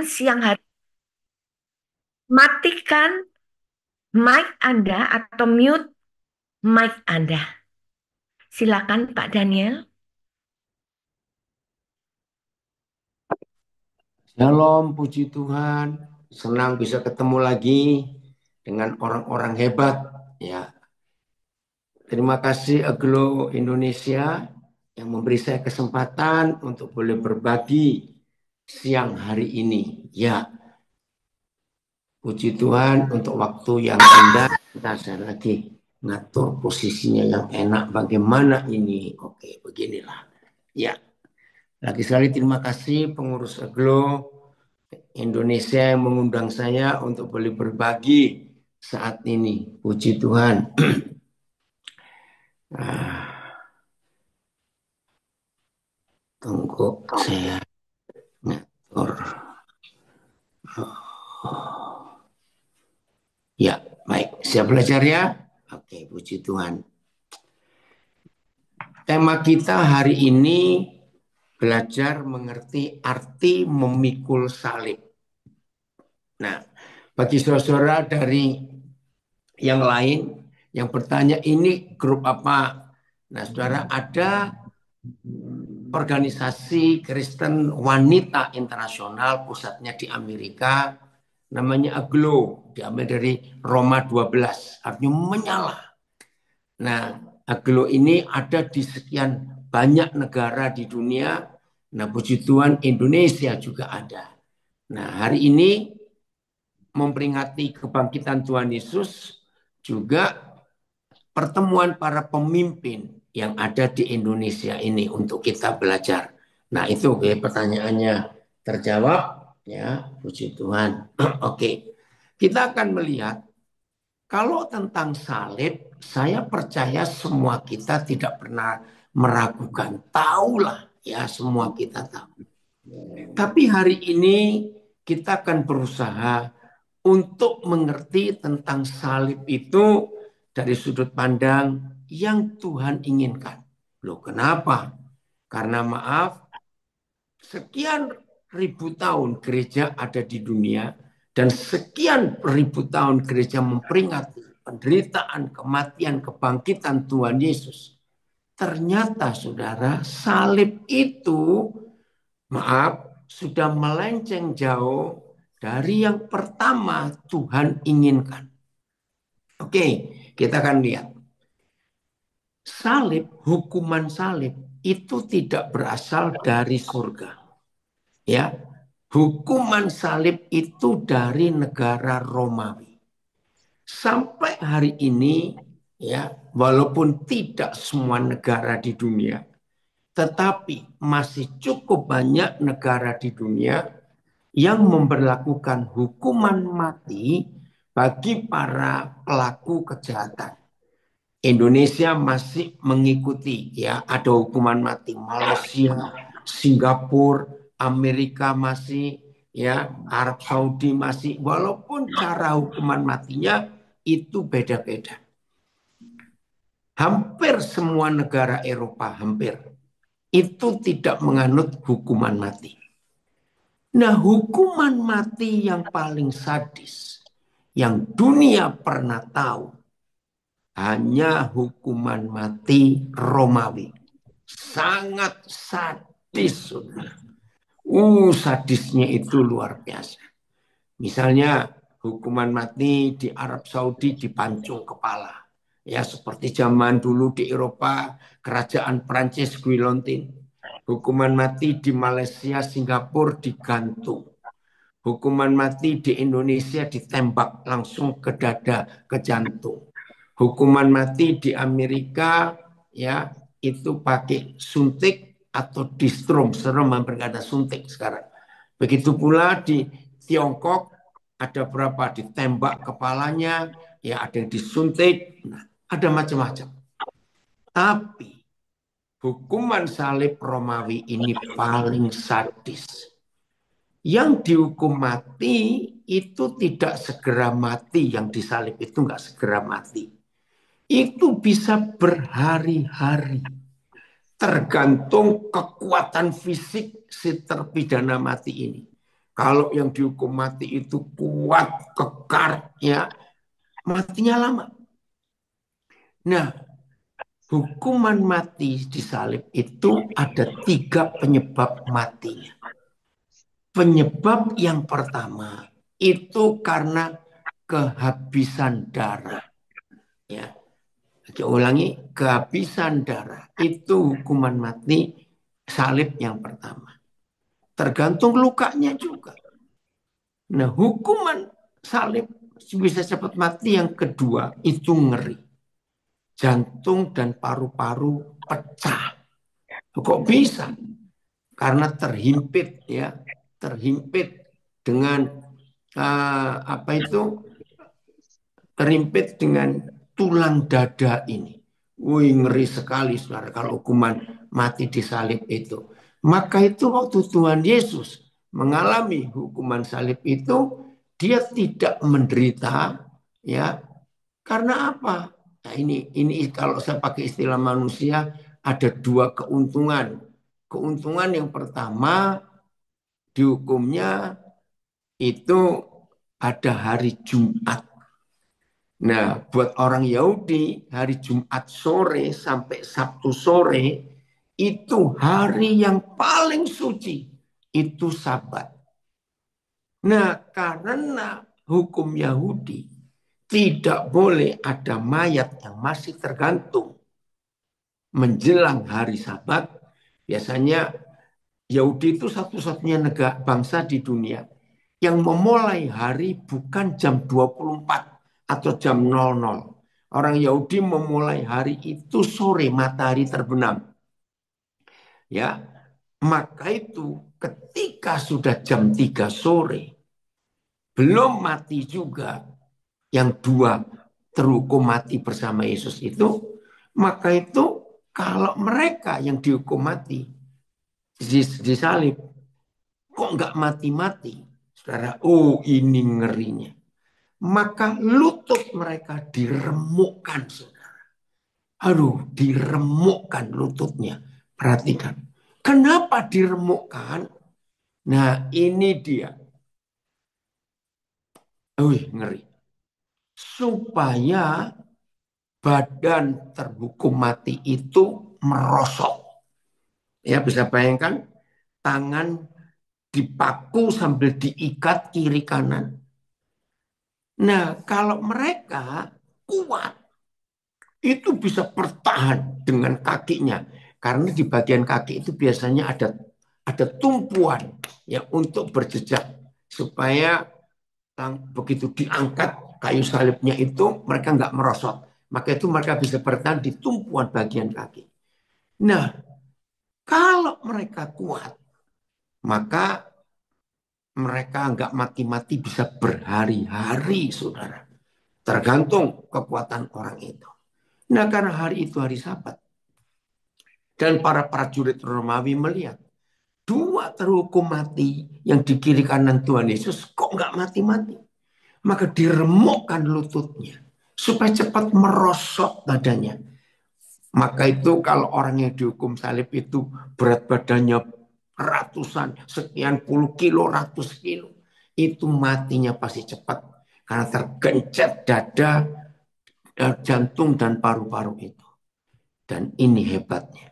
siang hari. Matikan mic Anda atau mute mic Anda. Silakan Pak Daniel. Shalom, puji Tuhan. Senang bisa ketemu lagi dengan orang-orang hebat. Ya, terima kasih Aglo Indonesia yang memberi saya kesempatan untuk boleh berbagi siang hari ini. Ya, puji Tuhan untuk waktu yang indah. Kita saya lagi ngatur posisinya yang enak. Bagaimana ini? Oke, beginilah. Ya, lagi sekali terima kasih pengurus Aglo Indonesia yang mengundang saya untuk boleh berbagi saat ini. Puji Tuhan. Ah, tunggu saya ngatur. Ya, baik. Siap belajar ya? Oke, puji Tuhan. Tema kita hari ini belajar mengerti arti memikul salib. Nah, bagi saudara-saudara dari yang lain yang bertanya ini grup apa? Nah, saudara ada organisasi Kristen Wanita Internasional, pusatnya di Amerika, namanya AGLO, diambil dari Roma 12, artinya menyala. Nah, AGLO ini ada di sekian banyak negara di dunia. Nah, puji Tuhan Indonesia juga ada. Nah, hari ini memperingati kebangkitan Tuhan Yesus, juga pertemuan para pemimpin yang ada di Indonesia ini untuk kita belajar. Nah, itu pertanyaannya terjawab ya, puji Tuhan. Oke. Kita akan melihat kalau tentang salib, saya percaya semua kita tidak pernah meragukan. Tahulah ya, semua kita tahu. Tapi hari ini kita akan berusaha untuk mengerti tentang salib itu dari sudut pandang yang Tuhan inginkan. Loh, kenapa? Karena maaf, sekian ribu tahun gereja ada di dunia dan sekian ribu tahun gereja memperingati penderitaan, kematian, kebangkitan Tuhan Yesus. Ternyata saudara, salib itu maaf, sudah melenceng jauh dari yang pertama Tuhan inginkan. Oke, kita akan lihat. Salib, hukuman salib itu tidak berasal dari surga. Ya, hukuman salib itu dari negara Romawi. Sampai hari ini, ya, walaupun tidak semua negara di dunia, tetapi masih cukup banyak negara di dunia yang memberlakukan hukuman mati bagi para pelaku kejahatan. Indonesia masih mengikuti ya, ada hukuman mati. Malaysia, Singapura, Amerika masih, ya, Arab Saudi masih, walaupun cara hukuman matinya itu beda-beda. Hampir semua negara Eropa, hampir itu tidak menganut hukuman mati. Nah, hukuman mati yang paling sadis yang dunia pernah tahu hanya hukuman mati Romawi. Sangat sadis, saudara. Sadisnya itu luar biasa. Misalnya hukuman mati di Arab Saudi dipancung kepala. Ya, seperti zaman dulu di Eropa, kerajaan Prancis guillotine. Hukuman mati di Malaysia, Singapura digantung. Hukuman mati di Indonesia ditembak langsung ke dada, ke jantung. Hukuman mati di Amerika ya itu pakai suntik atau distrom, serem hampir ada suntik sekarang. Begitu pula di Tiongkok ada berapa ditembak kepalanya, ya ada yang disuntik, nah, ada macam-macam. Tapi hukuman salib Romawi ini paling sadis. Yang dihukum mati itu tidak segera mati, yang disalib itu nggak segera mati. Itu bisa berhari-hari. Tergantung kekuatan fisik si terpidana mati ini. Kalau yang dihukum mati itu kuat, kekar, ya matinya lama. Nah, hukuman mati di salib itu ada 3 penyebab matinya. Penyebab yang pertama itu karena kehabisan darah. Ya, saya ulangi, kehabisan darah itu hukuman mati salib yang pertama. Tergantung lukanya juga. Nah, hukuman salib bisa cepat mati yang kedua itu ngeri. Jantung dan paru-paru pecah. Kok bisa? Karena terhimpit ya, terhimpit dengan apa itu? Terhimpit dengan tulang dada ini. Wih, ngeri sekali saudara kalau hukuman mati disalib itu. Maka itu waktu Tuhan Yesus mengalami hukuman salib itu, dia tidak menderita ya. Karena apa? Nah, ini kalau saya pakai istilah manusia ada 2 keuntungan. Keuntungan yang pertama dihukumnya itu ada hari Jumat. Nah, buat orang Yahudi, hari Jumat sore sampai Sabtu sore itu hari yang paling suci. Itu Sabat. Nah, karena hukum Yahudi tidak boleh ada mayat yang masih tergantung menjelang hari Sabat. Biasanya Yahudi itu satu-satunya negara bangsa di dunia yang memulai hari bukan jam 24 atau jam 00. Orang Yahudi memulai hari itu sore matahari terbenam. Ya, maka itu ketika sudah jam 3 sore belum mati juga yang 2 terhukum mati bersama Yesus itu, maka itu kalau mereka yang dihukum mati disalib kok nggak mati-mati, saudara? Oh, ini ngerinya. Maka lutut mereka diremukkan, saudara. Aduh, diremukkan lututnya. Perhatikan. Kenapa diremukkan? Nah, ini dia. Wih, ngeri. Supaya badan terhukum mati itu merosot. Ya, bisa bayangkan tangan dipaku sambil diikat kiri kanan. Nah, kalau mereka kuat, itu bisa bertahan dengan kakinya. Karena di bagian kaki itu biasanya ada tumpuan ya untuk berjejak supaya begitu diangkat kayu salibnya itu mereka nggak merosot. Maka itu mereka bisa bertahan di tumpuan bagian kaki. Nah, kalau mereka kuat, maka mereka nggak mati-mati bisa berhari-hari, saudara. Tergantung kekuatan orang itu. Nah, karena hari itu hari Sabat. Dan para prajurit Romawi melihat 2 terhukum mati yang di kiri kanan Tuhan Yesus kok nggak mati-mati. Maka diremukkan lututnya supaya cepat merosot badannya. Maka itu kalau orang yang dihukum salib itu berat badannya ratusan, sekian puluh kilo, ratus kilo. Itu matinya pasti cepat. Karena tergencet dada, jantung, dan paru-paru itu. Dan ini hebatnya.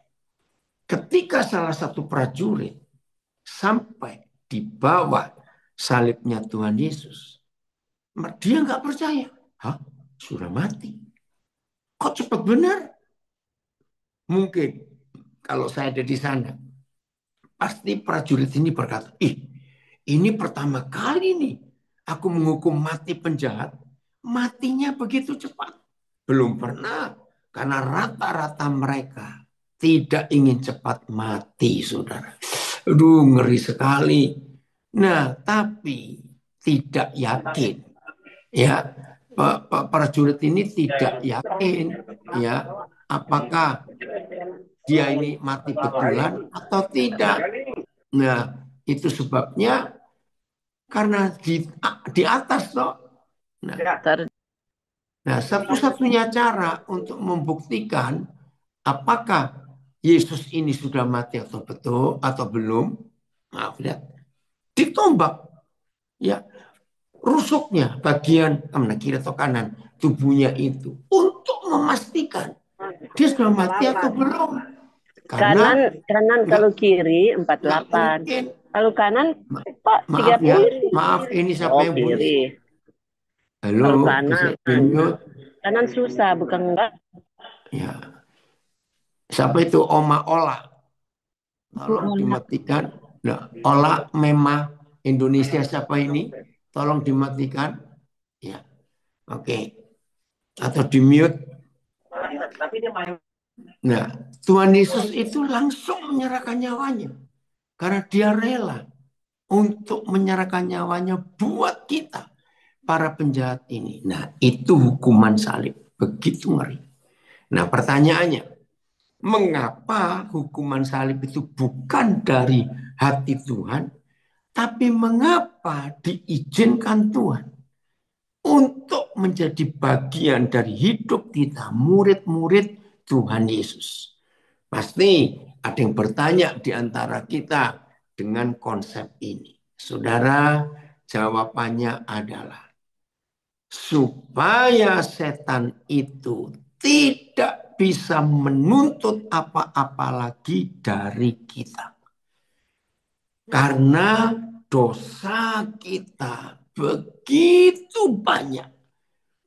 Ketika salah satu prajurit sampai di bawah salibnya Tuhan Yesus, dia nggak percaya. Hah? Sudah mati. Kok cepat benar? Mungkin kalau saya ada di sana, pasti prajurit ini berkata, ih, ini pertama kali nih aku menghukum mati penjahat, matinya begitu cepat. Belum pernah, karena rata-rata mereka tidak ingin cepat mati, saudara. Aduh, ngeri sekali. Nah, tapi tidak yakin. Ya, prajurit ini tidak yakin, ya, apakah dia ini mati betulan atau tidak. Nah, itu sebabnya karena di atas toh. Nah, nah, satu-satunya cara untuk membuktikan apakah Yesus ini sudah mati atau betul atau belum, maaf lihat, ditombak. ya rusuknya bagian kiri atau kanan tubuhnya itu untuk memastikan dia sudah mati atau belum. Kanan Karena kanan nggak kalau kiri nggak 48. mungkin. Kalau kanan Pak Maaf ya, 30 sih. maaf ini siapa Oh, yang bunyi? kiri. Halo, Kalau bisa kanan. di mute? Kanan susah, bukan enggak? Ya, siapa itu Oma Ola? Bu Tolong Ola. dimatikan. Nah, Ola Mema Indonesia siapa ini? Tolong dimatikan. Ya, oke. Atau di mute. Nah, Tuhan Yesus itu langsung menyerahkan nyawanya. Karena dia rela untuk menyerahkan nyawanya buat kita, para penjahat ini. Nah, itu hukuman salib. Begitu ngeri. Nah, pertanyaannya, mengapa hukuman salib itu bukan dari hati Tuhan, tapi mengapa diizinkan Tuhan untuk menjadi bagian dari hidup kita, murid-murid Tuhan Yesus? Pasti ada yang bertanya di antara kita dengan konsep ini. Saudara, jawabannya adalah supaya setan itu tidak bisa menuntut apa-apa lagi dari kita. Karena dosa kita begitu banyak.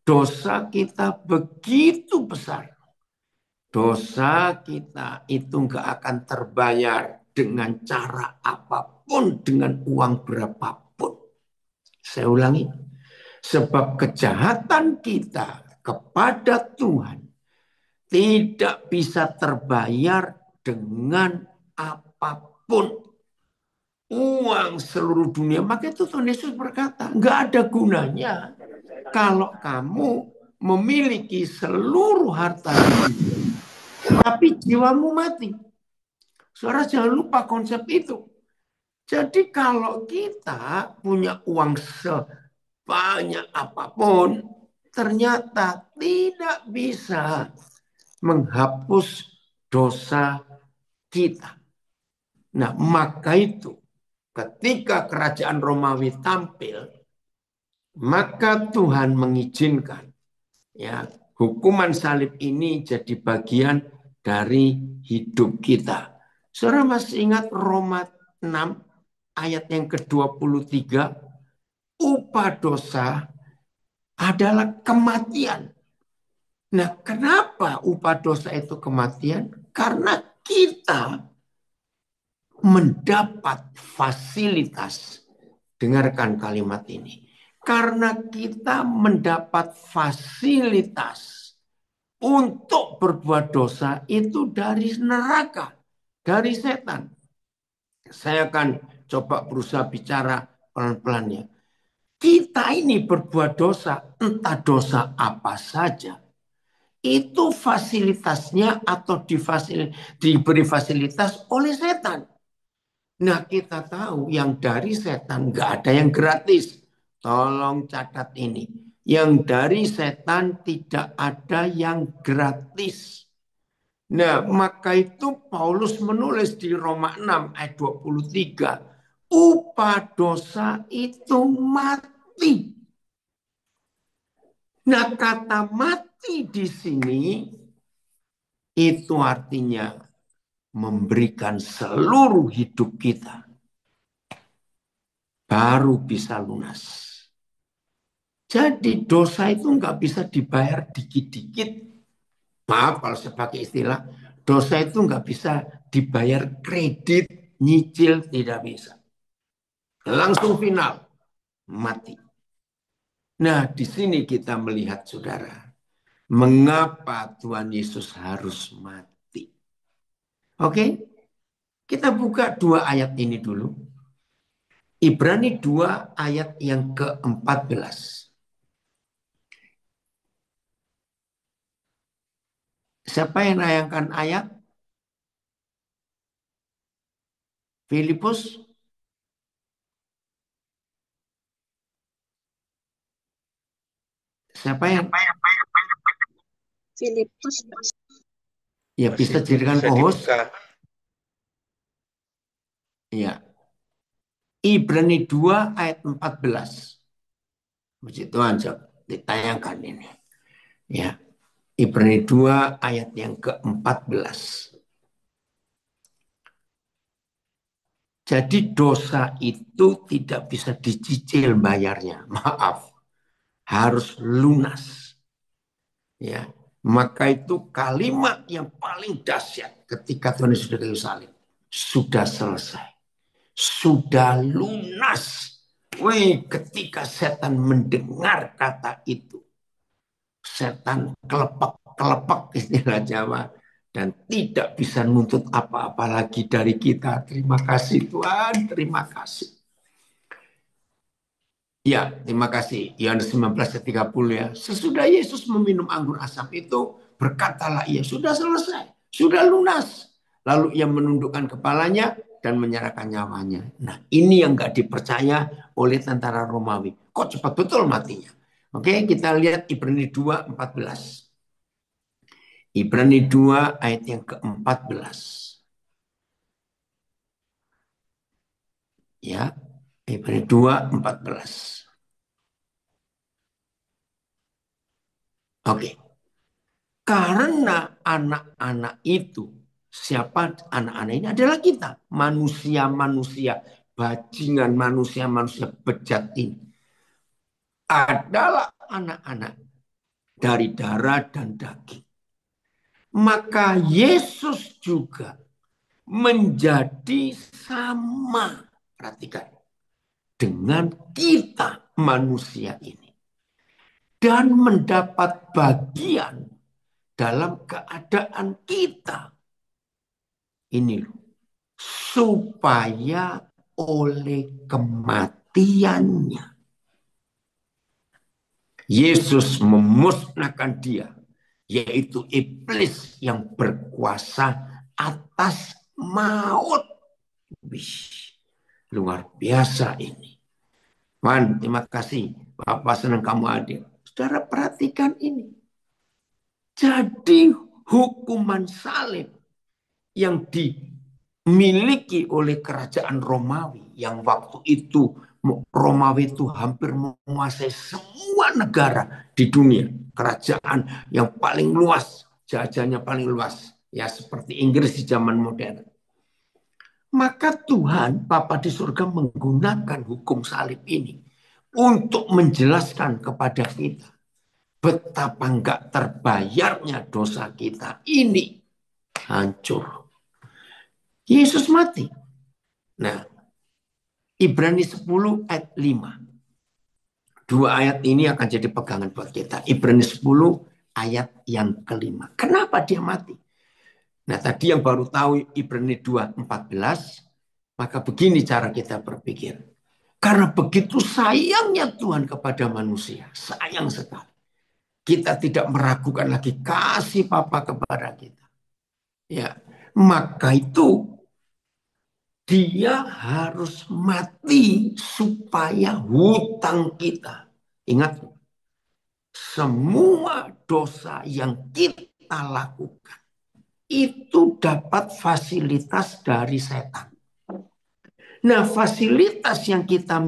Dosa kita begitu besar. Dosa kita itu nggak akan terbayar dengan cara apapun, dengan uang berapapun. Saya ulangi, sebab kejahatan kita kepada Tuhan tidak bisa terbayar dengan apapun. Uang seluruh dunia. Maka itu Tuhan Yesus berkata, nggak ada gunanya kalau kamu memiliki seluruh harta dunia, tapi jiwamu mati. Saudara jangan lupa konsep itu. Jadi kalau kita punya uang sebanyak apapun, ternyata tidak bisa menghapus dosa kita. Nah, maka itu ketika kerajaan Romawi tampil, maka Tuhan mengizinkan ya hukuman salib ini jadi bagian dari hidup kita. Saudara masih ingat Roma 6 ayat yang ke-23, upah dosa adalah kematian. Nah, kenapa upah dosa itu kematian? Karena kita mendapat fasilitas. Dengarkan kalimat ini. Karena kita mendapat fasilitas untuk berbuat dosa itu dari neraka, dari setan. Saya akan coba berusaha bicara pelan-pelan ya. Kita ini berbuat dosa, entah dosa apa saja. Itu fasilitasnya atau diberi fasilitas oleh setan. Nah, kita tahu yang dari setan nggak ada yang gratis. Tolong catat ini. Yang dari setan tidak ada yang gratis. Nah, maka itu Paulus menulis di Roma 6 ayat 23. Upah dosa itu mati. Nah, kata mati di sini itu artinya memberikan seluruh hidup kita baru bisa lunas. Jadi dosa itu nggak bisa dibayar dikit-dikit. Maaf kalau saya pakai istilah, dosa itu nggak bisa dibayar kredit, nyicil, tidak bisa. Langsung final, mati. Nah, di sini kita melihat saudara, mengapa Tuhan Yesus harus mati. Oke, kita buka dua ayat ini dulu. Ibrani 2 ayat yang ke-14. Siapa yang nayangkan ayat? Filipus? Siapa yang Filipus. ya bisa jadikan Bisa co-host? dibuka. Ya. Ibrani 2 ayat 14. Puji Tuhan, ditayangkan ini. Ya, Ibrani 2 ayat yang ke-14. Jadi dosa itu tidak bisa dicicil bayarnya. Maaf, harus lunas. Ya, maka itu kalimat yang paling dahsyat ketika Tuhan Yesus sudah kayu salib. Sudah selesai. Sudah lunas. Wih, ketika setan mendengar kata itu, setan kelepek-kelepek istilah Jawa, dan tidak bisa nuntut apa-apa lagi dari kita. Terima kasih Tuhan, terima kasih. Ya, terima kasih. Yohanes 19:30 ya. Sesudah Yesus meminum anggur asam itu, berkatalah ia, sudah selesai, sudah lunas. Lalu ia menundukkan kepalanya dan menyerahkan nyawanya. Nah, ini yang nggak dipercaya oleh tentara Romawi. Kok cepat betul matinya? Oke, kita lihat Ibrani 2:14. Ibrani 2 ayat yang ke-14. Ya, Ibrani 2:14. Oke. Karena anak-anak itu, siapa anak-anak ini adalah kita. Manusia-manusia, bajingan manusia-manusia bejat ini. Adalah anak-anak dari darah dan daging. Maka Yesus juga menjadi sama. Perhatikan. Dengan kita manusia ini. Dan mendapat bagian dalam keadaan kita. Ini loh. Supaya oleh kematiannya Yesus memusnahkan dia, yaitu iblis yang berkuasa atas maut. Wih, luar biasa ini. Man, terima kasih. Bapak senang kamu hadir. Saudara perhatikan ini. Jadi hukuman salib yang dimiliki oleh kerajaan Romawi yang waktu itu Romawi itu hampir menguasai semua negara di dunia. Kerajaan yang paling luas, jajahnya paling luas. Ya seperti Inggris di zaman modern. Maka Tuhan, Bapa di surga menggunakan hukum salib ini untuk menjelaskan kepada kita betapa enggak terbayarnya dosa kita ini hancur. Yesus mati. Nah, Ibrani 10 ayat 5. Dua ayat ini akan jadi pegangan buat kita. Ibrani 10 ayat yang kelima. Kenapa dia mati? Nah, tadi yang baru tahu Ibrani 2:14, maka begini cara kita berpikir. Karena begitu sayangnya Tuhan kepada manusia, sayang sekali. Kita tidak meragukan lagi kasih Bapa kepada kita. Ya, maka itu dia harus mati supaya hutang kita. Ingat, semua dosa yang kita lakukan itu dapat fasilitas dari setan. Nah, fasilitas yang kita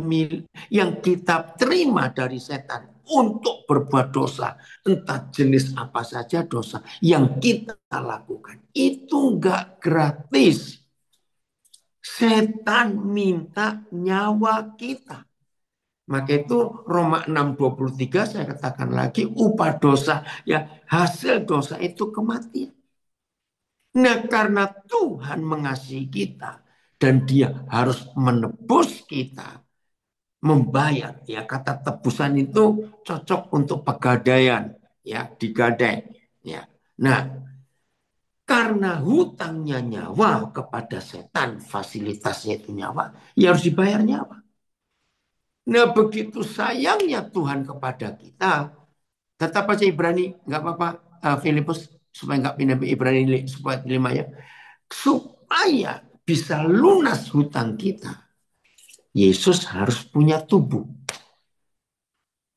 terima dari setan untuk berbuat dosa, entah jenis apa saja dosa yang kita lakukan, itu enggak gratis. Setan minta nyawa kita. Maka itu Roma 6:23 saya katakan lagi, upah dosa, ya hasil dosa itu kematian. Nah, karena Tuhan mengasihi kita dan dia harus menebus kita, membayar, ya kata tebusan itu cocok untuk pegadaian, ya digadai, ya. Nah, karena hutangnya nyawa kepada setan, fasilitasnya itu nyawa, ya harus dibayar nyawa. Nah, begitu sayangnya Tuhan kepada kita, tetap aja Ibrani, nggak apa-apa, Filipus, supaya nggak pindah Ibrani supaya 5 ya, supaya bisa lunas hutang kita, Yesus harus punya tubuh.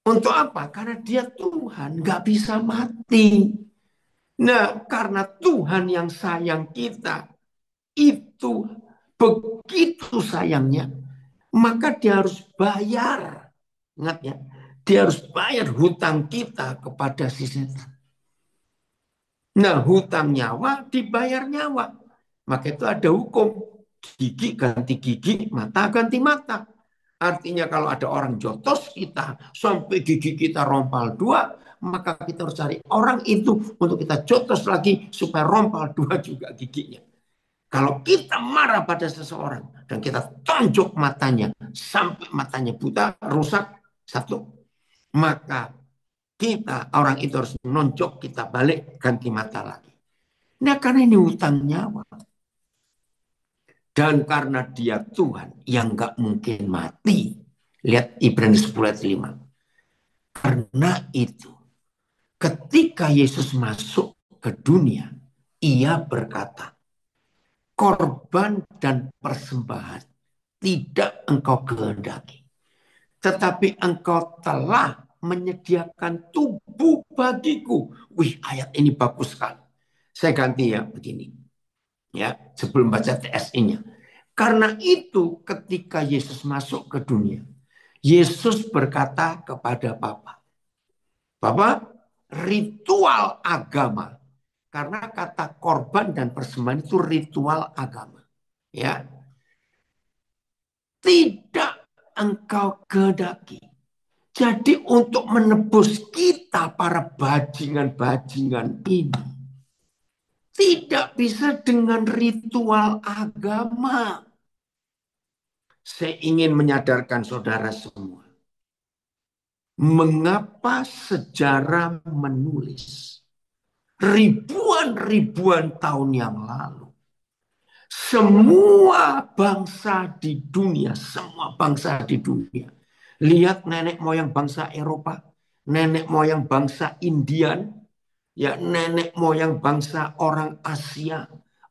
Untuk apa? Karena dia Tuhan, nggak bisa mati. Nah, karena Tuhan yang sayang kita, itu begitu sayangnya, maka dia harus bayar. Ingat ya, dia harus bayar hutang kita kepada si setan. Nah, hutang nyawa dibayar nyawa. Maka itu ada hukum. Gigi ganti gigi, mata ganti mata. Artinya kalau ada orang jotos kita sampai gigi kita rompal dua, maka kita harus cari orang itu untuk kita jotos lagi supaya rompal dua juga giginya. Kalau kita marah pada seseorang dan kita tonjok matanya sampai matanya buta, rusak satu, maka kita orang itu harus nonjok kita balik ganti mata lagi. Nah, karena ini hutang nyawa. Dan karena dia Tuhan yang gak mungkin mati. Lihat Ibrani 10 ayat 5. Karena itu, ketika Yesus masuk ke dunia, ia berkata, korban dan persembahan tidak engkau kehendaki. Tetapi engkau telah menyediakan tubuh bagiku. Wih, ayat ini bagus sekali. Saya ganti ya begini. Ya, sebelum baca TSI-nya. Karena itu ketika Yesus masuk ke dunia, Yesus berkata kepada Bapa, Bapa, ritual agama. Karena kata korban dan persembahan itu ritual agama. Ya, tidak engkau kehendaki. Jadi untuk menebus kita para bajingan-bajingan ini tidak bisa dengan ritual agama. Saya ingin menyadarkan saudara semua. Mengapa sejarah menulis ribuan-ribuan tahun yang lalu. Semua bangsa di dunia, lihat nenek moyang bangsa Eropa, nenek moyang bangsa Indian, ya nenek moyang bangsa orang Asia,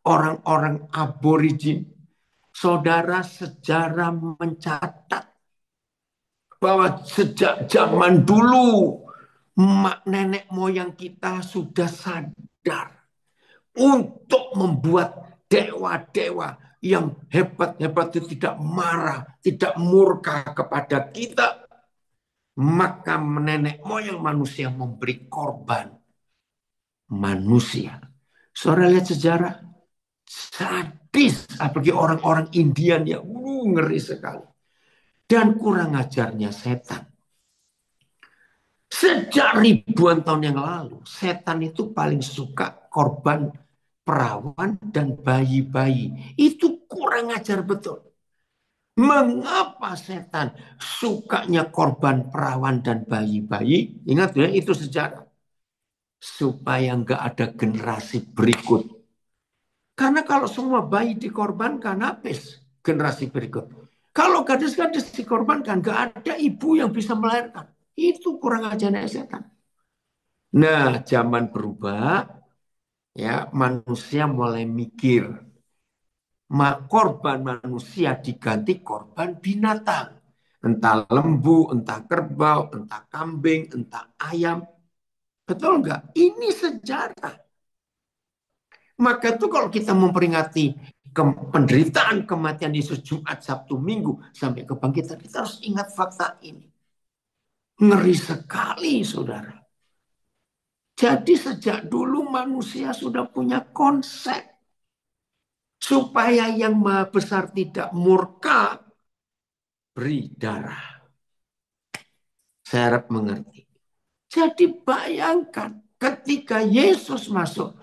orang-orang aborigin. Saudara, sejarah mencatat bahwa sejak zaman dulu nenek moyang kita sudah sadar untuk membuat dewa-dewa yang hebat-hebat itu tidak marah, tidak murka kepada kita. Maka nenek moyang manusia memberi korban manusia. Saudara lihat sejarah, sadis, apalagi orang-orang Indian ya, ngeri sekali. Dan kurang ajarnya setan. Sejak ribuan tahun yang lalu, setan itu paling suka korban perawan dan bayi-bayi. Itu kurang ajar betul. Mengapa setan sukanya korban perawan dan bayi-bayi? Ingat ya, itu sejarah. Supaya nggak ada generasi berikut. Karena kalau semua bayi dikorbankan, habis generasi berikut. Kalau gadis-gadis dikorbankan, nggak ada ibu yang bisa melahirkan. Itu kurang ajarnya setan. Nah, zaman berubah, ya manusia mulai mikir. Korban manusia diganti korban binatang. Entah lembu, entah kerbau, entah kambing, entah ayam. Betul nggak? Ini sejarah. Maka itu kalau kita memperingati penderitaan kematian Yesus Jumat, Sabtu, Minggu, sampai kebangkitan, kita harus ingat fakta ini. Ngeri sekali, saudara. Jadi sejak dulu manusia sudah punya konsep. Supaya yang maha besar tidak murka, beri darah. Saya harap mengerti. Jadi bayangkan ketika Yesus masuk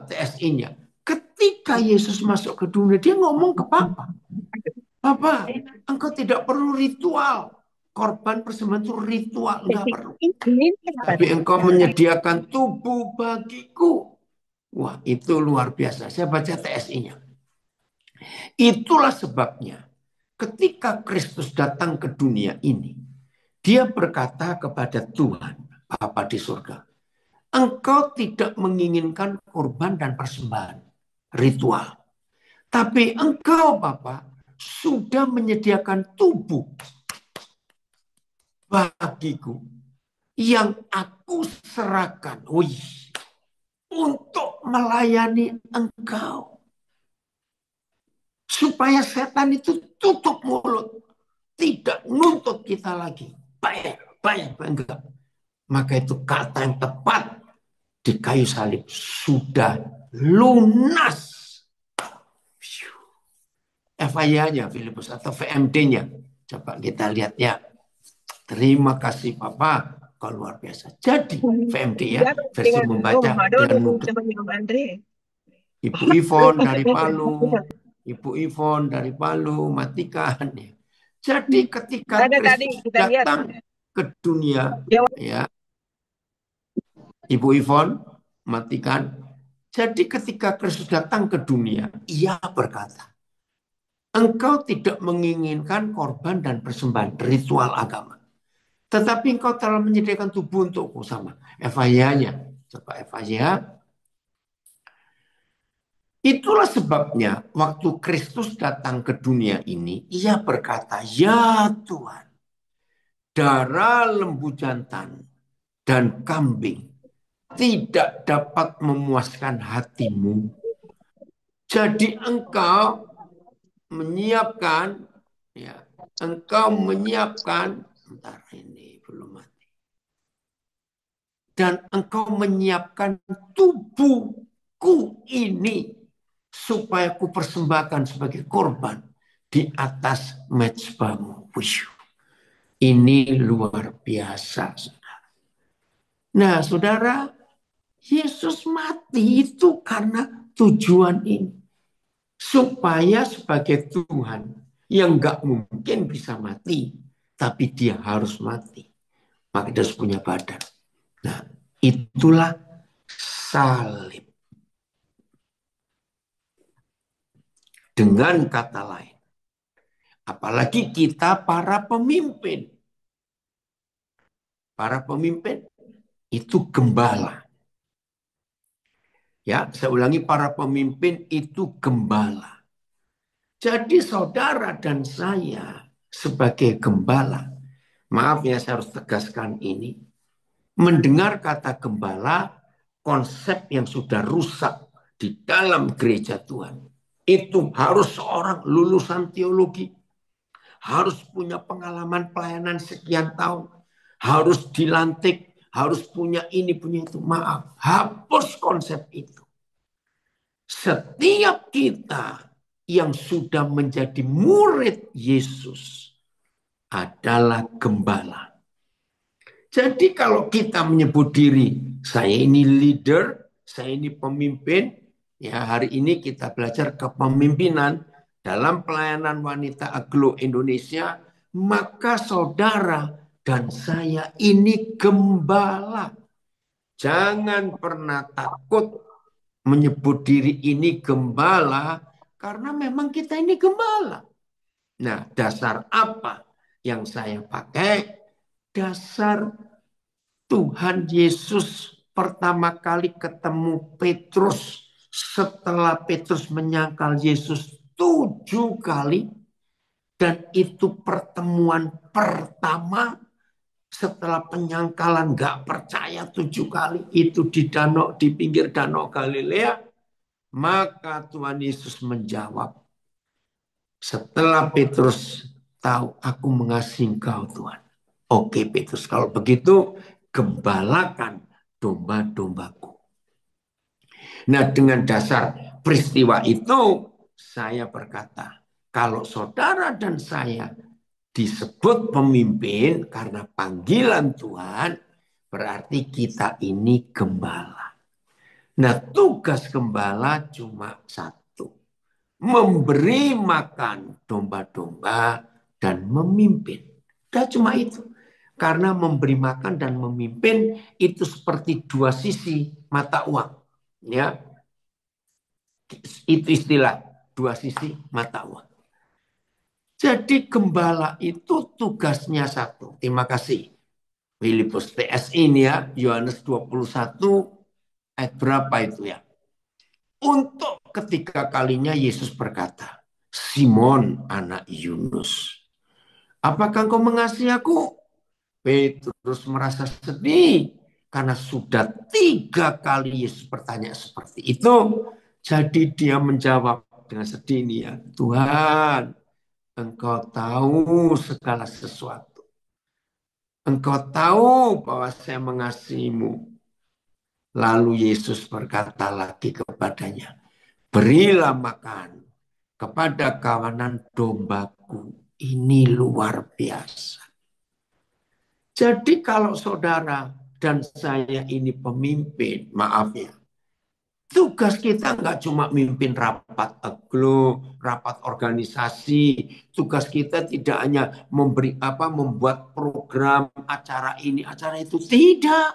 TSI-nya. Ketika Yesus masuk ke dunia, dia ngomong ke Papa. Papa, engkau tidak perlu ritual. Korban persembahan itu ritual, enggak perlu. Tapi engkau menyediakan tubuh bagiku. Wah, itu luar biasa. Saya baca TSI-nya. Itulah sebabnya ketika Kristus datang ke dunia ini, dia berkata kepada Tuhan, Bapa di surga, engkau tidak menginginkan korban dan persembahan ritual. Tapi engkau, Bapa, sudah menyediakan tubuh bagiku yang aku serahkan untuk melayani engkau. Supaya setan itu tutup mulut. Tidak nuntut kita lagi. Bayar, enggak. Maka itu kata yang tepat di kayu salib. Sudah lunas. FIA-nya Filipus atau VMD-nya. Coba kita lihat ya. Terima kasih Papa. Kau luar biasa. Jadi VMD ya, versi membaca dan nuntut. Ibu Ivon dari Palu, Ibu Ivon dari Palu, matikan. Jadi ketika Kristus datang ke dunia, ya, Ibu Ivon, matikan. Jadi ketika Kristus datang ke dunia, ia berkata, engkau tidak menginginkan korban dan persembahan ritual agama. Tetapi engkau telah menyediakan tubuh untukku sama. FIA-nya. Coba FIA. Itulah sebabnya waktu Kristus datang ke dunia ini, ia berkata, ya Tuhan, darah lembu jantan dan kambing tidak dapat memuaskan hatimu. Jadi engkau menyiapkan, ya, bentar ini belum mati. Dan engkau menyiapkan tubuhku ini supaya ku persembahkan sebagai korban di atas mezbamu. Ini luar biasa. Nah, saudara, Yesus mati itu karena tujuan ini. Supaya sebagai Tuhan yang gak mungkin bisa mati, tapi dia harus mati. Maka dia harus punya badan. Nah, itulah salib. Dengan kata lain, apalagi kita para pemimpin. Para pemimpin itu gembala. Ya, saya ulangi, para pemimpin itu gembala. Jadi saudara dan saya sebagai gembala, maaf ya saya harus tegaskan ini, mendengar kata gembala, konsep yang sudah rusak di dalam gereja Tuhan. Itu harus seorang lulusan teologi, harus punya pengalaman pelayanan sekian tahun, harus dilantik, harus punya ini, punya itu. Maaf, hapus konsep itu. Setiap kita yang sudah menjadi murid Yesus adalah gembala. Jadi kalau kita menyebut diri, saya ini leader, saya ini pemimpin, ya hari ini kita belajar kepemimpinan dalam pelayanan wanita Aglo Indonesia, maka saudara dan saya ini gembala. Jangan pernah takut menyebut diri ini gembala, karena memang kita ini gembala. Nah, dasar apa yang saya pakai? Dasar Tuhan Yesus pertama kali ketemu Petrus setelah Petrus menyangkal Yesus 7 kali. Dan itu pertemuan pertama setelah penyangkalan gak percaya 7 kali itu di danau, di pinggir danau Galilea. Maka Tuhan Yesus menjawab, setelah Petrus tahu aku mengasihi engkau Tuhan. Oke Petrus, kalau begitu gembalakan domba-dombaku. Nah, dengan dasar peristiwa itu saya berkata, kalau saudara dan saya disebut pemimpin karena panggilan Tuhan, berarti kita ini gembala. Nah, tugas gembala cuma satu. Memberi makan domba-domba dan memimpin. Udah cuma itu. Karena memberi makan dan memimpin itu seperti dua sisi mata uang. Ya, itu istilah dua sisi mata uang. Jadi gembala itu tugasnya satu. Terima kasih. Filipus TS ini ya, Yohanes 21 ayat berapa itu ya? Untuk ketiga kalinya Yesus berkata, Simon anak Yunus, apakah engkau mengasihi aku? Petrus merasa sedih karena sudah 3 kali Yesus bertanya seperti itu. Jadi dia menjawab dengan sedih ini ya, Tuhan, Engkau tahu segala sesuatu. Engkau tahu bahwa saya mengasihimu. Lalu Yesus berkata lagi kepadanya, berilah makan kepada kawanan dombaku. Ini luar biasa. Jadi kalau saudara dan saya ini pemimpin, maaf ya, tugas kita nggak cuma mimpin rapat aglo, rapat organisasi. Tugas kita tidak hanya membuat program acara ini, acara itu. Tidak.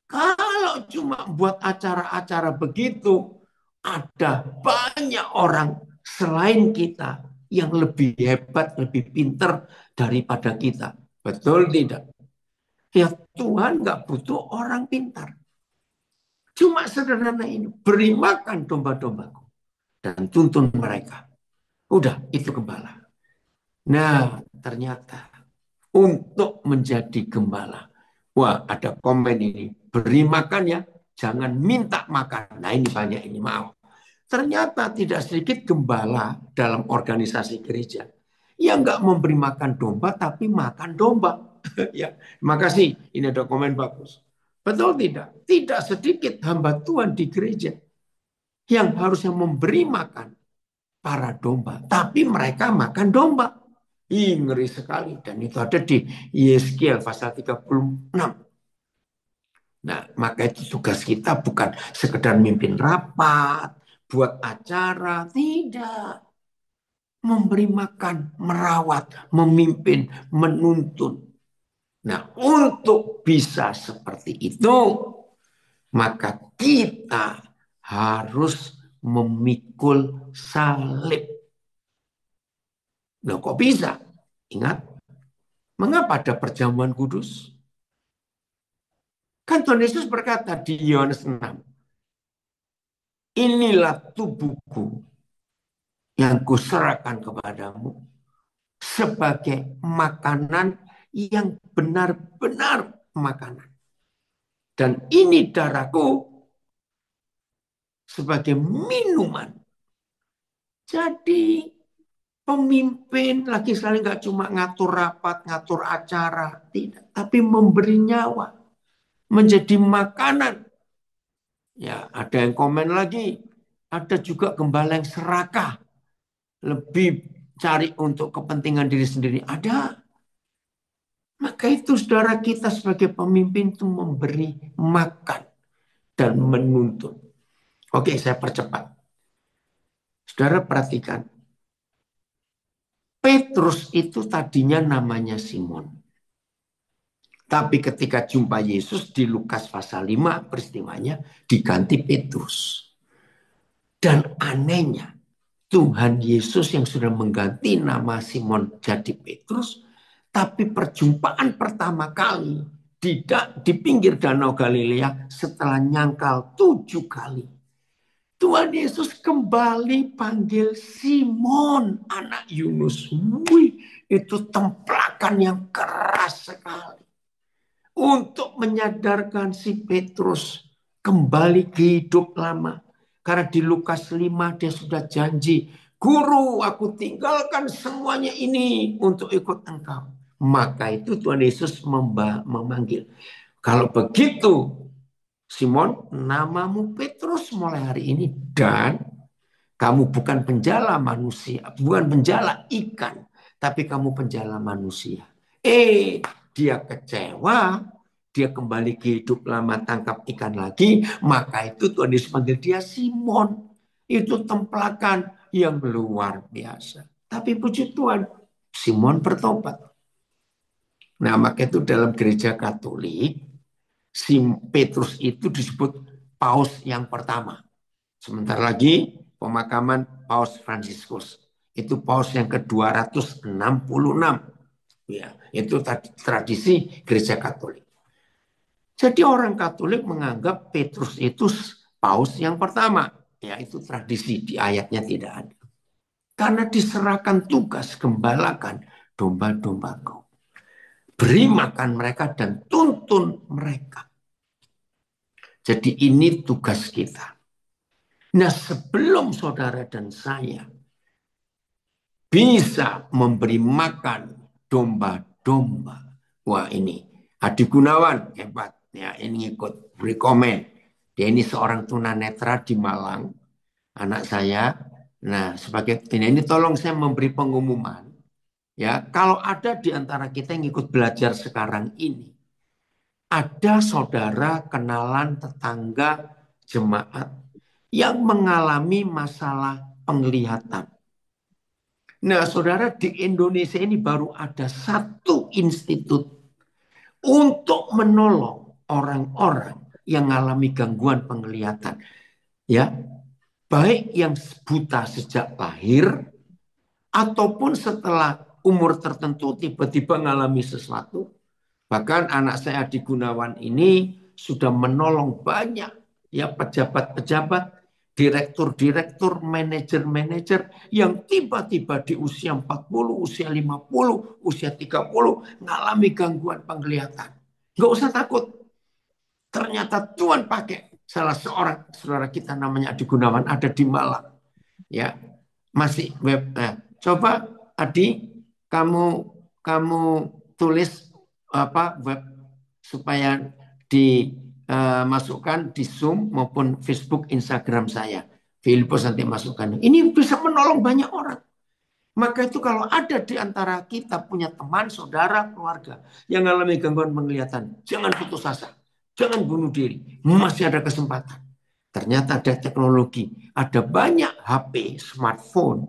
Kalau cuma buat acara-acara begitu, ada banyak orang selain kita yang lebih hebat, lebih pinter daripada kita. Betul tidak? Ya Tuhan nggak butuh orang pintar. Cuma sederhana ini, beri makan domba-dombaku dan tuntun mereka. Udah, itu gembala. Nah, ternyata untuk menjadi gembala. Wah, ada komen ini. Beri makan ya, jangan minta makan. Nah, ini banyak ini, maaf. Ternyata tidak sedikit gembala dalam organisasi gereja yang nggak memberi makan domba, tapi makan domba. Ya, makasih. Ini ada komen bagus. Betul tidak? Tidak sedikit hamba Tuhan di gereja yang harusnya memberi makan para domba, tapi mereka makan domba. Ih, ngeri sekali. Dan itu ada di Yeskiel pasal 36. Nah, maka itu tugas kita bukan sekedar mimpin rapat, buat acara, tidak. Memberi makan, merawat, memimpin, menuntun. Nah, untuk bisa seperti itu, maka kita harus memikul salib. Nah, kok bisa? Ingat, mengapa ada perjamuan kudus? Kan Tuhan Yesus berkata di Yohanes 6, inilah tubuhku yang kuserahkan kepadamu sebagai makanan yang benar-benar makanan. Dan ini darahku sebagai minuman. Jadi pemimpin lagi sekali nggak cuma ngatur rapat, ngatur acara, tidak, tapi memberi nyawa menjadi makanan. Ya, ada yang komen lagi, ada juga gembala yang serakah, lebih cari untuk kepentingan diri sendiri. Ada. Maka itu saudara kita sebagai pemimpin itu memberi makan dan menuntun. Oke, saya percepat. Saudara perhatikan, Petrus itu tadinya namanya Simon. Tapi ketika jumpa Yesus di Lukas pasal 5 peristiwanya diganti Petrus. Dan anehnya Tuhan Yesus yang sudah mengganti nama Simon jadi Petrus, tapi perjumpaan pertama kali tidak di pinggir Danau Galilea setelah nyangkal 7 kali. Tuhan Yesus kembali panggil Simon, anak Yunus. Wih, itu templakan yang keras sekali. Untuk menyadarkan si Petrus kembali ke hidup lama. Karena di Lukas 5 dia sudah janji, Guru, aku tinggalkan semuanya ini untuk ikut engkau. Maka itu Tuhan Yesus memanggil. Kalau begitu, Simon, namamu Petrus mulai hari ini. Dan kamu bukan penjala manusia, bukan penjala ikan, tapi kamu penjala manusia. Dia kecewa, dia kembali ke hidup lama tangkap ikan lagi, maka itu Tuhan Yesus panggil dia Simon. Itu templakan yang luar biasa. Tapi puji Tuhan, Simon bertobat. Nah, maka itu dalam gereja Katolik, Petrus itu disebut paus yang pertama. Sebentar lagi pemakaman Paus Fransiskus. Itu paus yang ke-266. Ya, itu tradisi gereja Katolik. Jadi orang Katolik menganggap Petrus itu paus yang pertama. Ya, itu tradisi, di ayatnya tidak ada. Karena diserahkan tugas gembalakan domba-dombaku. Beri makan mereka dan tuntun mereka. Jadi ini tugas kita. Nah, sebelum saudara dan saya bisa memberi makan domba-domba. Wah, ini Adi Gunawan hebat ya, ini ikut beri komen. Dia ini seorang tunanetra di Malang, anak saya. Nah, sebagai ini tolong saya memberi pengumuman ya, kalau ada di antara kita yang ikut belajar sekarang ini, ada saudara, kenalan, tetangga, jemaat yang mengalami masalah penglihatan. Nah, saudara, di Indonesia ini baru ada satu institut untuk menolong orang-orang yang mengalami gangguan penglihatan. Ya, baik yang buta sejak lahir ataupun setelah umur tertentu tiba-tiba mengalami sesuatu. Bahkan anak saya Adi Gunawan ini sudah menolong banyak ya pejabat-pejabat, direktur-direktur, manajer-manajer yang tiba-tiba di usia 40, usia 50, usia 30 mengalami gangguan penglihatan. Nggak usah takut. Ternyata Tuhan pakai salah seorang saudara kita namanya Adi Gunawan ada di Malang. Ya, masih web. Nah, coba Adi, kamu kamu tulis apa web supaya dimasukkan di Zoom maupun Facebook, Instagram saya. Filipus nanti masukkan. Ini bisa menolong banyak orang. Maka itu kalau ada di antara kita punya teman, saudara, keluarga yang mengalami gangguan penglihatan, jangan putus asa, jangan bunuh diri, masih ada kesempatan. Ternyata ada teknologi, ada banyak HP, smartphone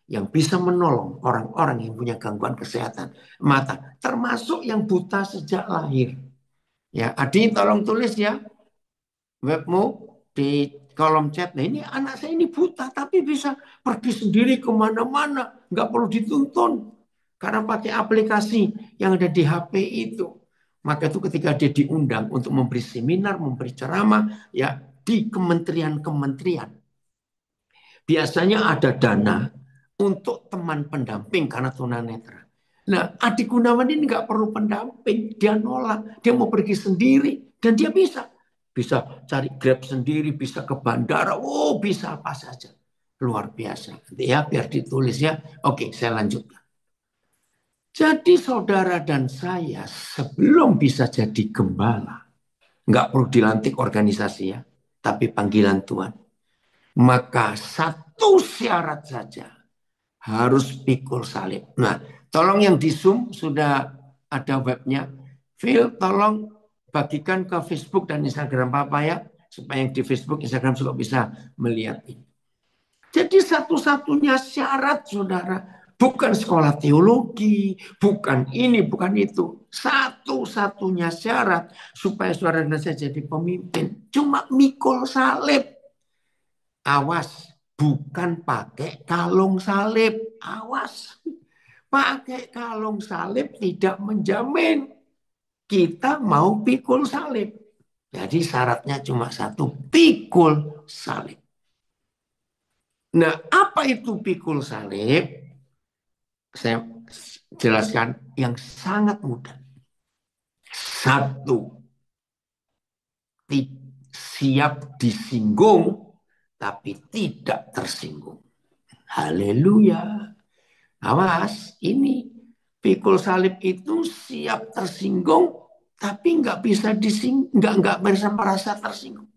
yang bisa menolong orang-orang yang punya gangguan kesehatan mata, termasuk yang buta sejak lahir. Ya, Adi tolong tulis ya webmu di kolom chat. Nah, ini anak saya ini buta tapi bisa pergi sendiri kemana-mana, nggak perlu dituntun karena pakai aplikasi yang ada di HP itu. Maka itu ketika dia diundang untuk memberi seminar, memberi ceramah ya di kementerian-kementerian, biasanya ada dana untuk teman pendamping karena tunanetra. Nah, Adi Gunawan ini nggak perlu pendamping, dia nolak, dia mau pergi sendiri dan dia bisa cari Grab sendiri, bisa ke bandara, oh bisa apa saja, luar biasa. Nanti ya biar ditulis ya. Oke, saya lanjutkan. Jadi saudara dan saya sebelum bisa jadi gembala, nggak perlu dilantik organisasi ya, tapi panggilan Tuhan. Maka satu syarat saja, harus pikul salib. Nah, tolong yang di Zoom sudah ada webnya. Phil, tolong bagikan ke Facebook dan Instagram Papa ya, supaya yang di Facebook, Instagram juga bisa melihat ini. Jadi satu-satunya syarat, saudara, bukan sekolah teologi, bukan ini, bukan itu. Satu-satunya syarat supaya saudara dan saya jadi pemimpin, cuma mikul salib. Awas, bukan pakai kalung salib. Awas, pakai kalung salib tidak menjamin kita mau pikul salib. Jadi syaratnya cuma satu, pikul salib. Nah, apa itu pikul salib? Saya jelaskan yang sangat mudah. Satu, siap disinggung, tapi tidak tersinggung. Haleluya. Awas, ini pikul salib itu siap tersinggung, tapi nggak bisa nggak bisa merasa tersinggung.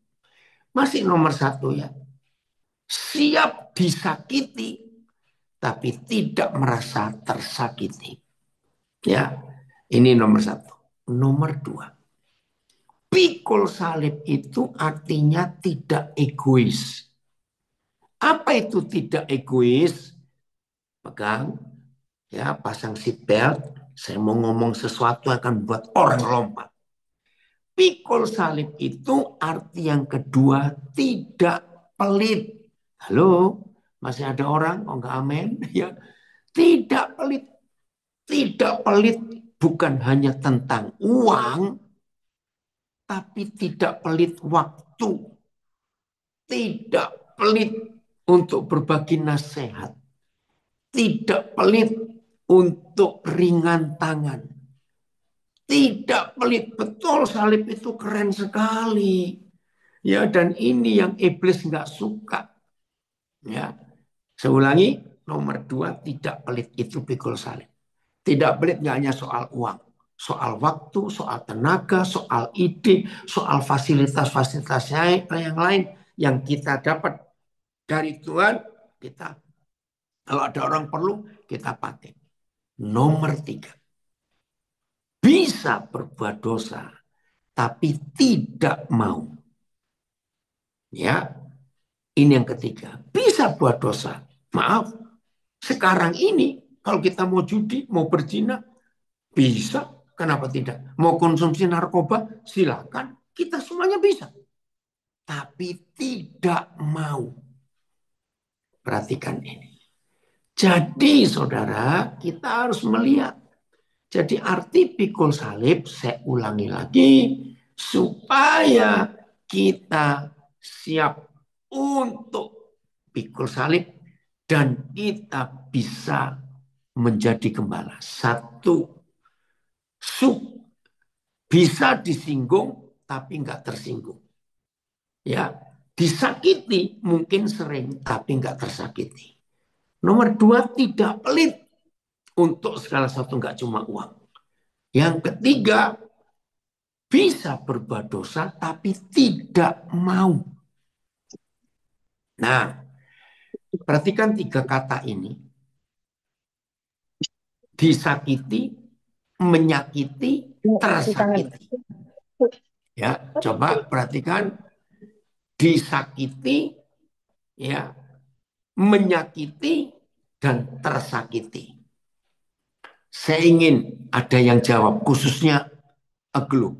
Masih nomor satu ya, siap disakiti, tapi tidak merasa tersakiti. Ya, ini nomor satu. Nomor dua, pikul salib itu artinya tidak egois. Apa itu tidak egois? Pegang, ya, pasang seatbelt. Saya mau ngomong sesuatu akan buat orang lompat. Pikul salib itu arti yang kedua, tidak pelit. Halo, masih ada orang? Oh enggak, amin. Ya, tidak pelit. Tidak pelit bukan hanya tentang uang, tapi tidak pelit waktu. Tidak pelit untuk berbagi nasihat. Tidak pelit untuk ringan tangan. Tidak pelit, betul salib itu keren sekali. Ya, dan ini yang iblis nggak suka. Ya, saya ulangi, nomor 2, tidak pelit. Itu pikul salib. Tidak pelit nggak hanya soal uang. Soal waktu, soal tenaga, soal ide, soal fasilitas-fasilitas yang lain yang kita dapat dari Tuhan, kita kalau ada orang perlu, kita pakai. Nomor 3, bisa berbuat dosa, tapi tidak mau. Ya, ini yang ketiga. Bisa buat dosa. Maaf, sekarang ini kalau kita mau judi, mau berzina, bisa. Kenapa tidak? Mau konsumsi narkoba, silakan. Kita semuanya bisa. Tapi tidak mau. Perhatikan ini. Jadi saudara, kita harus melihat. Jadi arti pikul salib, saya ulangi lagi, supaya kita siap untuk pikul salib dan kita bisa menjadi gembala. Satu, bisa disinggung tapi nggak tersinggung. Ya, disakiti mungkin sering tapi nggak tersakiti. Nomor 2, tidak pelit untuk segala sesuatu, nggak cuma uang. Yang ketiga, bisa berbuat dosa tapi tidak mau. Nah, perhatikan 3 kata ini. Disakiti, menyakiti, tersakiti. Ya, coba perhatikan. Disakiti, ya, menyakiti, dan tersakiti. Saya ingin ada yang jawab, khususnya Aglo.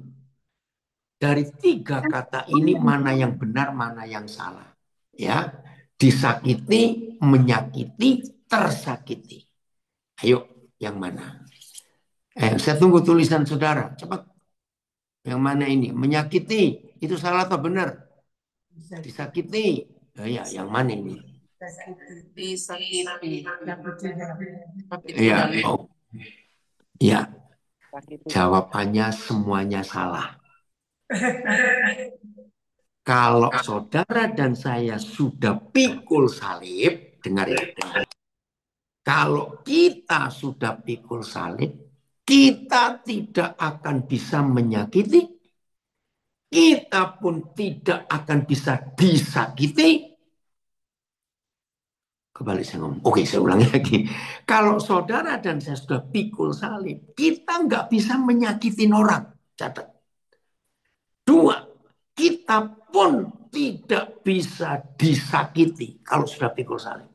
Dari 3 kata ini mana yang benar, mana yang salah? Ya, disakiti, menyakiti, tersakiti. Ayo, yang mana? Saya tunggu tulisan saudara. Cepat. Yang mana ini? Menyakiti, itu salah atau benar? Disakiti. Oh, ya, yang mana ini? Disakiti. Ya, oh. Ya, jawabannya semuanya salah. Kalau saudara dan saya sudah pikul salib, dengar ya, dengar. Kalau kita sudah pikul salib, kita tidak akan bisa menyakiti, kita pun tidak akan bisa disakiti. Kembali saya ngomong, oke saya ulangi lagi. Kalau saudara dan saya sudah pikul salib, kita nggak bisa menyakitin orang. Catat. 2, kita pun tidak bisa disakiti kalau sudah pikul salib.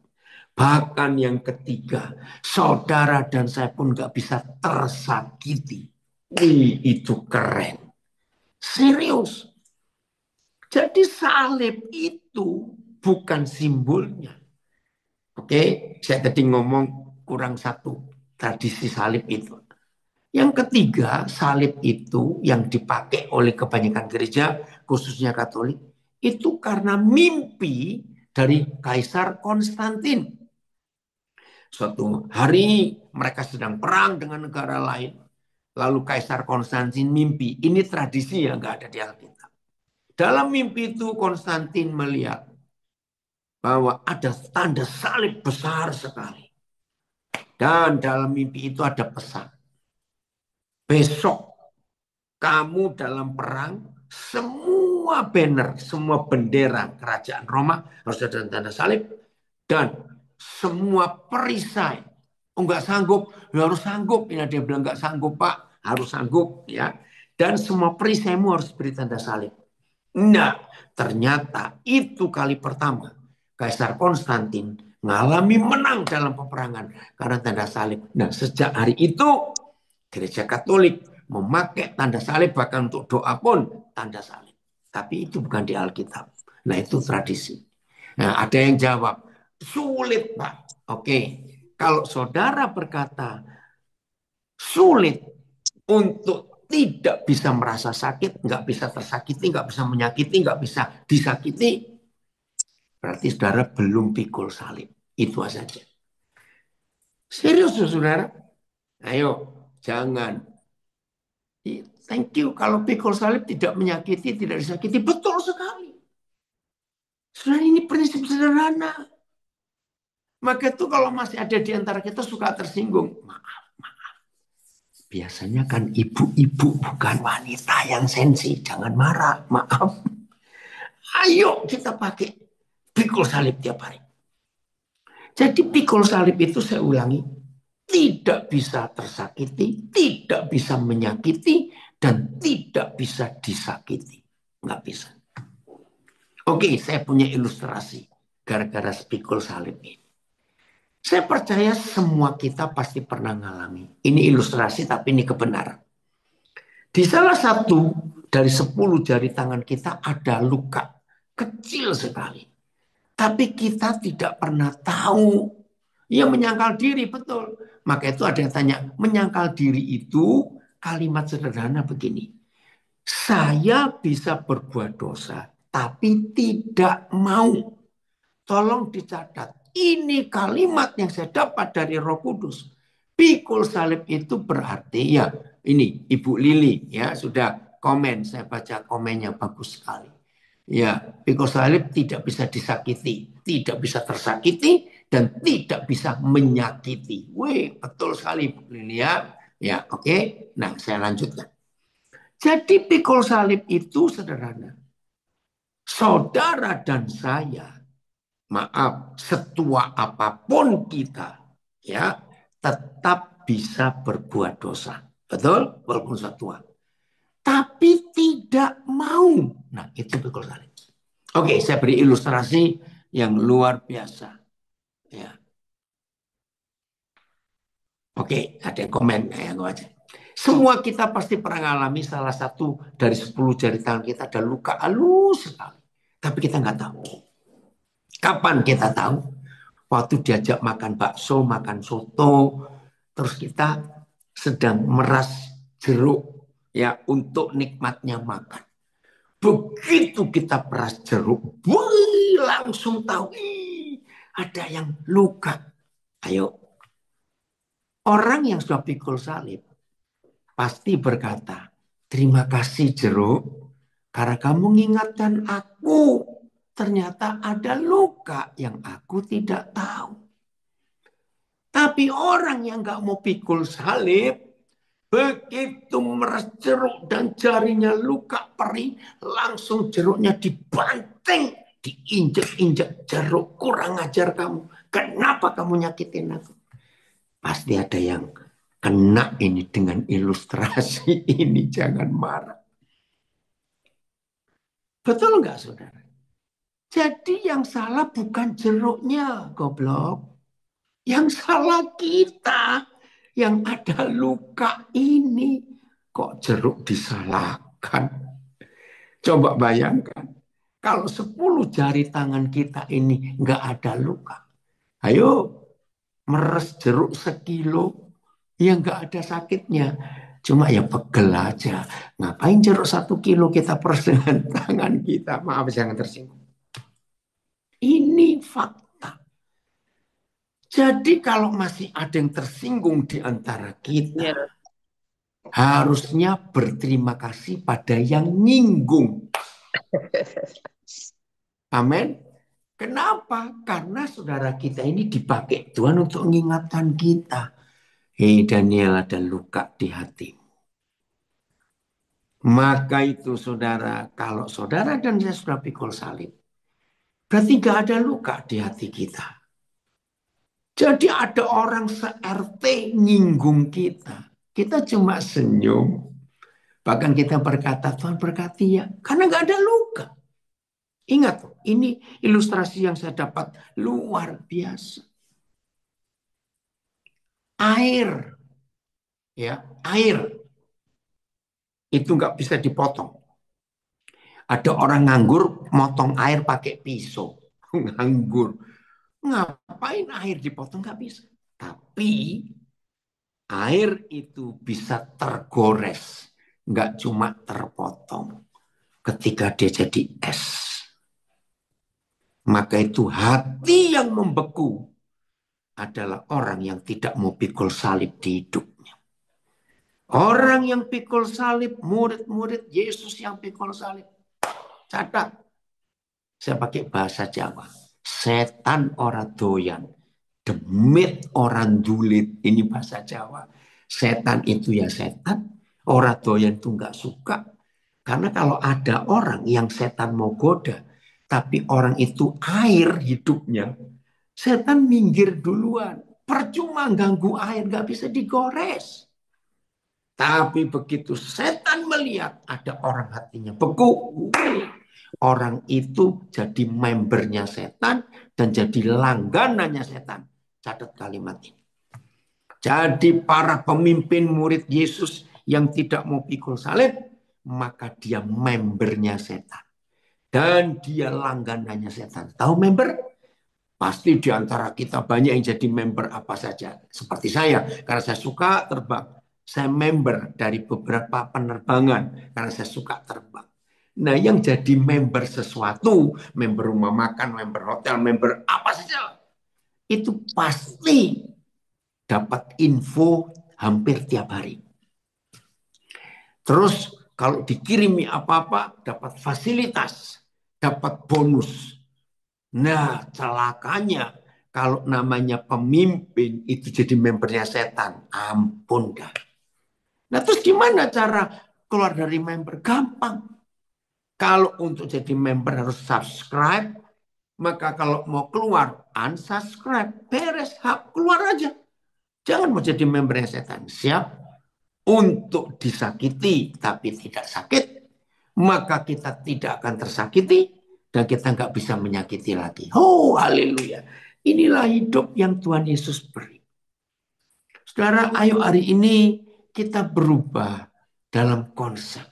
Bahkan yang ketiga, saudara dan saya pun nggak bisa tersakiti. Itu keren. Serius. Jadi salib itu bukan simbolnya. Oke, saya tadi ngomong kurang satu tradisi salib itu. Yang ketiga, salib itu yang dipakai oleh kebanyakan gereja, khususnya Katolik, itu karena mimpi dari Kaisar Konstantin. Suatu hari mereka sedang perang dengan negara lain. Lalu Kaisar Konstantin mimpi. Ini tradisi yang nggak ada di Alkitab. Dalam mimpi itu Konstantin melihat bahwa ada tanda salib besar sekali. Dan dalam mimpi itu ada pesan. Besok kamu dalam perang, semua banner, semua bendera kerajaan Roma harus ada tanda salib. Dan semua perisai, oh nggak sanggup, ya harus sanggup. Ini ada yang bilang nggak sanggup Pak, harus sanggup ya. Dan semua perisaimu harus beri tanda salib. Nah, ternyata itu kali pertama Kaisar Konstantin mengalami menang dalam peperangan karena tanda salib. Nah, sejak hari itu Gereja Katolik memakai tanda salib, bahkan untuk doa pun tanda salib. Tapi itu bukan di Alkitab. Nah, itu tradisi. Nah, ada yang jawab, sulit Pak. Oke, kalau saudara berkata sulit untuk tidak bisa merasa sakit, nggak bisa tersakiti, nggak bisa menyakiti, nggak bisa disakiti, berarti saudara belum pikul salib. Itu saja. Serius saudara? Ayo, jangan. Thank you. Kalau pikul salib tidak menyakiti, tidak disakiti. Betul sekali. Saudara, ini prinsip sederhana. Maka itu kalau masih ada di antara kita suka tersinggung. Maaf, biasanya kan ibu-ibu bukan wanita yang sensi. Jangan marah, maaf. Ayo kita pakai pikul salib tiap hari. Jadi pikul salib itu saya ulangi, tidak bisa tersakiti, tidak bisa menyakiti, dan tidak bisa disakiti. Nggak bisa. Oke, saya punya ilustrasi gara-gara pikul salib ini. Saya percaya semua kita pasti pernah ngalami. Ini ilustrasi tapi ini kebenaran. Di salah satu dari 10 jari tangan kita ada luka. Kecil sekali. Tapi kita tidak pernah tahu. Ia menyangkal diri, betul. Maka itu ada yang tanya, menyangkal diri itu kalimat sederhana begini. Saya bisa berbuat dosa, tapi tidak mau. Tolong dicatat. Ini kalimat yang saya dapat dari Roh Kudus. Pikul salib itu berarti ya, ini Ibu Lili ya sudah komen, saya baca komennya bagus sekali. Ya, pikul salib tidak bisa disakiti, tidak bisa tersakiti, dan tidak bisa menyakiti. Wih, betul sekali Bu Lili ya. Ya, oke. Nah, saya lanjutkan. Jadi pikul salib itu sederhana. Saudara dan saya, maaf, setua apapun kita, ya, tetap bisa berbuat dosa. Betul? Walaupun setua. Tapi tidak mau. Nah, itu pikul salib. Oke, saya beri ilustrasi yang luar biasa. Ya. Oke, ada yang komen. Yang aja. Semua kita pasti pernah mengalami salah satu dari 10 jari tangan kita ada luka halus sekali. Tapi kita nggak tahu. Kapan kita tahu? Waktu diajak makan bakso, makan soto, terus kita sedang meras jeruk ya untuk nikmatnya makan. Begitu kita peras jeruk, langsung tahu ada yang luka. Ayo, orang yang sudah pikul salib pasti berkata, terima kasih jeruk, karena kamu mengingatkan aku. Ternyata ada luka yang aku tidak tahu. Tapi orang yang nggak mau pikul salib, begitu meras jeruk dan jarinya luka perih, langsung jeruknya dibanting, diinjek-injek jeruk. Kurang ajar kamu. Kenapa kamu nyakitin aku? Pasti ada yang kena ini dengan ilustrasi ini. Jangan marah. Betul nggak saudara? Jadi yang salah bukan jeruknya, goblok. Yang salah kita. Yang ada luka ini. Kok jeruk disalahkan? Coba bayangkan. Kalau 10 jari tangan kita ini nggak ada luka. Ayo meres jeruk sekilo. Ya nggak ada sakitnya. Cuma ya pegel aja. Ngapain jeruk 1 kilo kita peres dengan tangan kita? Maaf jangan tersinggung. Ini fakta. Jadi kalau masih ada yang tersinggung di antara kita, harusnya berterima kasih pada yang nyinggung. Amin. Kenapa? Karena saudara kita ini dipakai Tuhan untuk mengingatkan kita. Hei Daniel, ada luka di hatimu. Maka itu saudara, kalau saudara dan saya sudah pikul salib, berarti gak ada luka di hati kita. Jadi ada orang se-RT nyinggung kita. Kita cuma senyum. Bahkan kita berkata, Tuhan berkati ya. Karena gak ada luka. Ingat, ini ilustrasi yang saya dapat luar biasa. Air. Ya, air. Itu gak bisa dipotong. Ada orang nganggur, motong air pakai pisau. Nganggur. Ngapain air dipotong? Gak bisa. Tapi air itu bisa tergores. Nggak cuma terpotong. Ketika dia jadi es. Maka itu hati yang membeku adalah orang yang tidak mau pikul salib di hidupnya. Orang yang pikul salib, murid-murid Yesus yang pikul salib. Catat. Saya pakai bahasa Jawa. Setan ora doyan demit orang julid. Ini bahasa Jawa. Setan itu ya setan. Orang doyan itu nggak suka. Karena kalau ada orang yang setan mau goda, tapi orang itu air hidupnya, setan minggir duluan. Percuma ganggu air, nggak bisa digores. Tapi begitu setan melihat ada orang hatinya beku, orang itu jadi membernya setan dan jadi langganannya setan. Catat kalimat ini. Jadi para pemimpin murid Yesus yang tidak mau pikul salib, maka dia membernya setan. Dan dia langganannya setan. Tahu member? Pasti di antara kita banyak yang jadi member apa saja. Seperti saya, karena saya suka terbang. Saya member dari beberapa penerbangan, karena saya suka terbang. Nah, yang jadi member sesuatu, member rumah makan, member hotel, member apa saja, itu pasti dapat info hampir tiap hari. Terus kalau dikirimi apa-apa, dapat fasilitas, dapat bonus. Nah, celakanya kalau namanya pemimpin itu jadi membernya setan. Ampun dah. Nah, terus gimana cara keluar dari member? Gampang. Kalau untuk jadi member harus subscribe, maka kalau mau keluar unsubscribe, beres, keluar aja. Jangan mau jadi membernya setan. Siap untuk disakiti tapi tidak sakit, maka kita tidak akan tersakiti dan kita nggak bisa menyakiti lagi. Oh, haleluya. Inilah hidup yang Tuhan Yesus beri. Saudara, ayo hari ini kita berubah dalam konsep.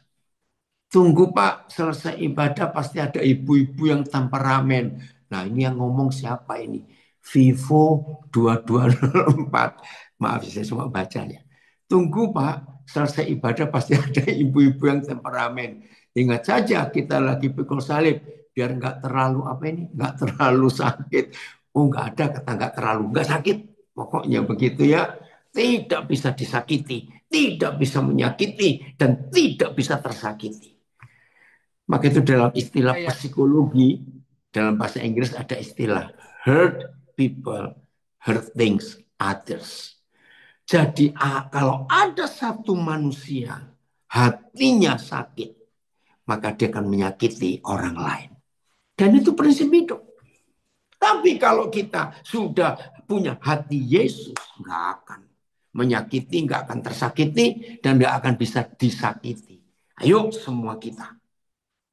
Tunggu Pak, selesai ibadah pasti ada ibu-ibu yang temperamen. Nah, ini yang ngomong siapa ini? Vivo 2204. Maaf, saya cuma baca ya. Tunggu Pak, selesai ibadah pasti ada ibu-ibu yang temperamen. Ingat saja kita lagi pikul salib, biar nggak terlalu apa ini, nggak terlalu sakit. Oh, nggak ada kata nggak terlalu, nggak sakit. Pokoknya begitu ya. Tidak bisa disakiti, tidak bisa menyakiti, dan tidak bisa tersakiti. Maka itu dalam istilah psikologi, dalam bahasa Inggris ada istilah hurt people, hurt things others. Jadi kalau ada satu manusia hatinya sakit, maka dia akan menyakiti orang lain. Dan itu prinsip hidup. Tapi kalau kita sudah punya hati Yesus, nggak akan menyakiti, nggak akan tersakiti, dan nggak akan bisa disakiti. Ayo semua kita.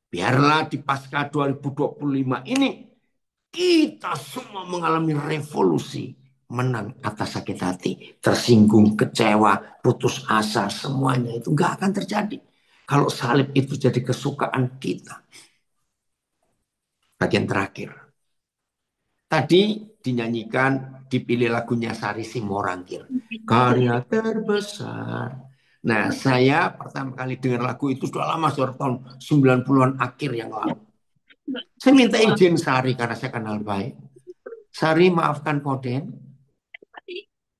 Biarlah di Paskah 2025 ini kita semua mengalami revolusi, menang atas sakit hati, tersinggung, kecewa, putus asa, semuanya itu nggak akan terjadi. Kalau salib itu jadi kesukaan kita. Bagian terakhir. Tadi dinyanyikan, dipilih lagunya Sari Simorangkir. Karya terbesar. Nah, saya pertama kali dengar lagu itu sudah lama, sudah tahun 90-an akhir yang lalu. Saya minta izin Sari karena saya kenal baik. Sari, maafkan Koden.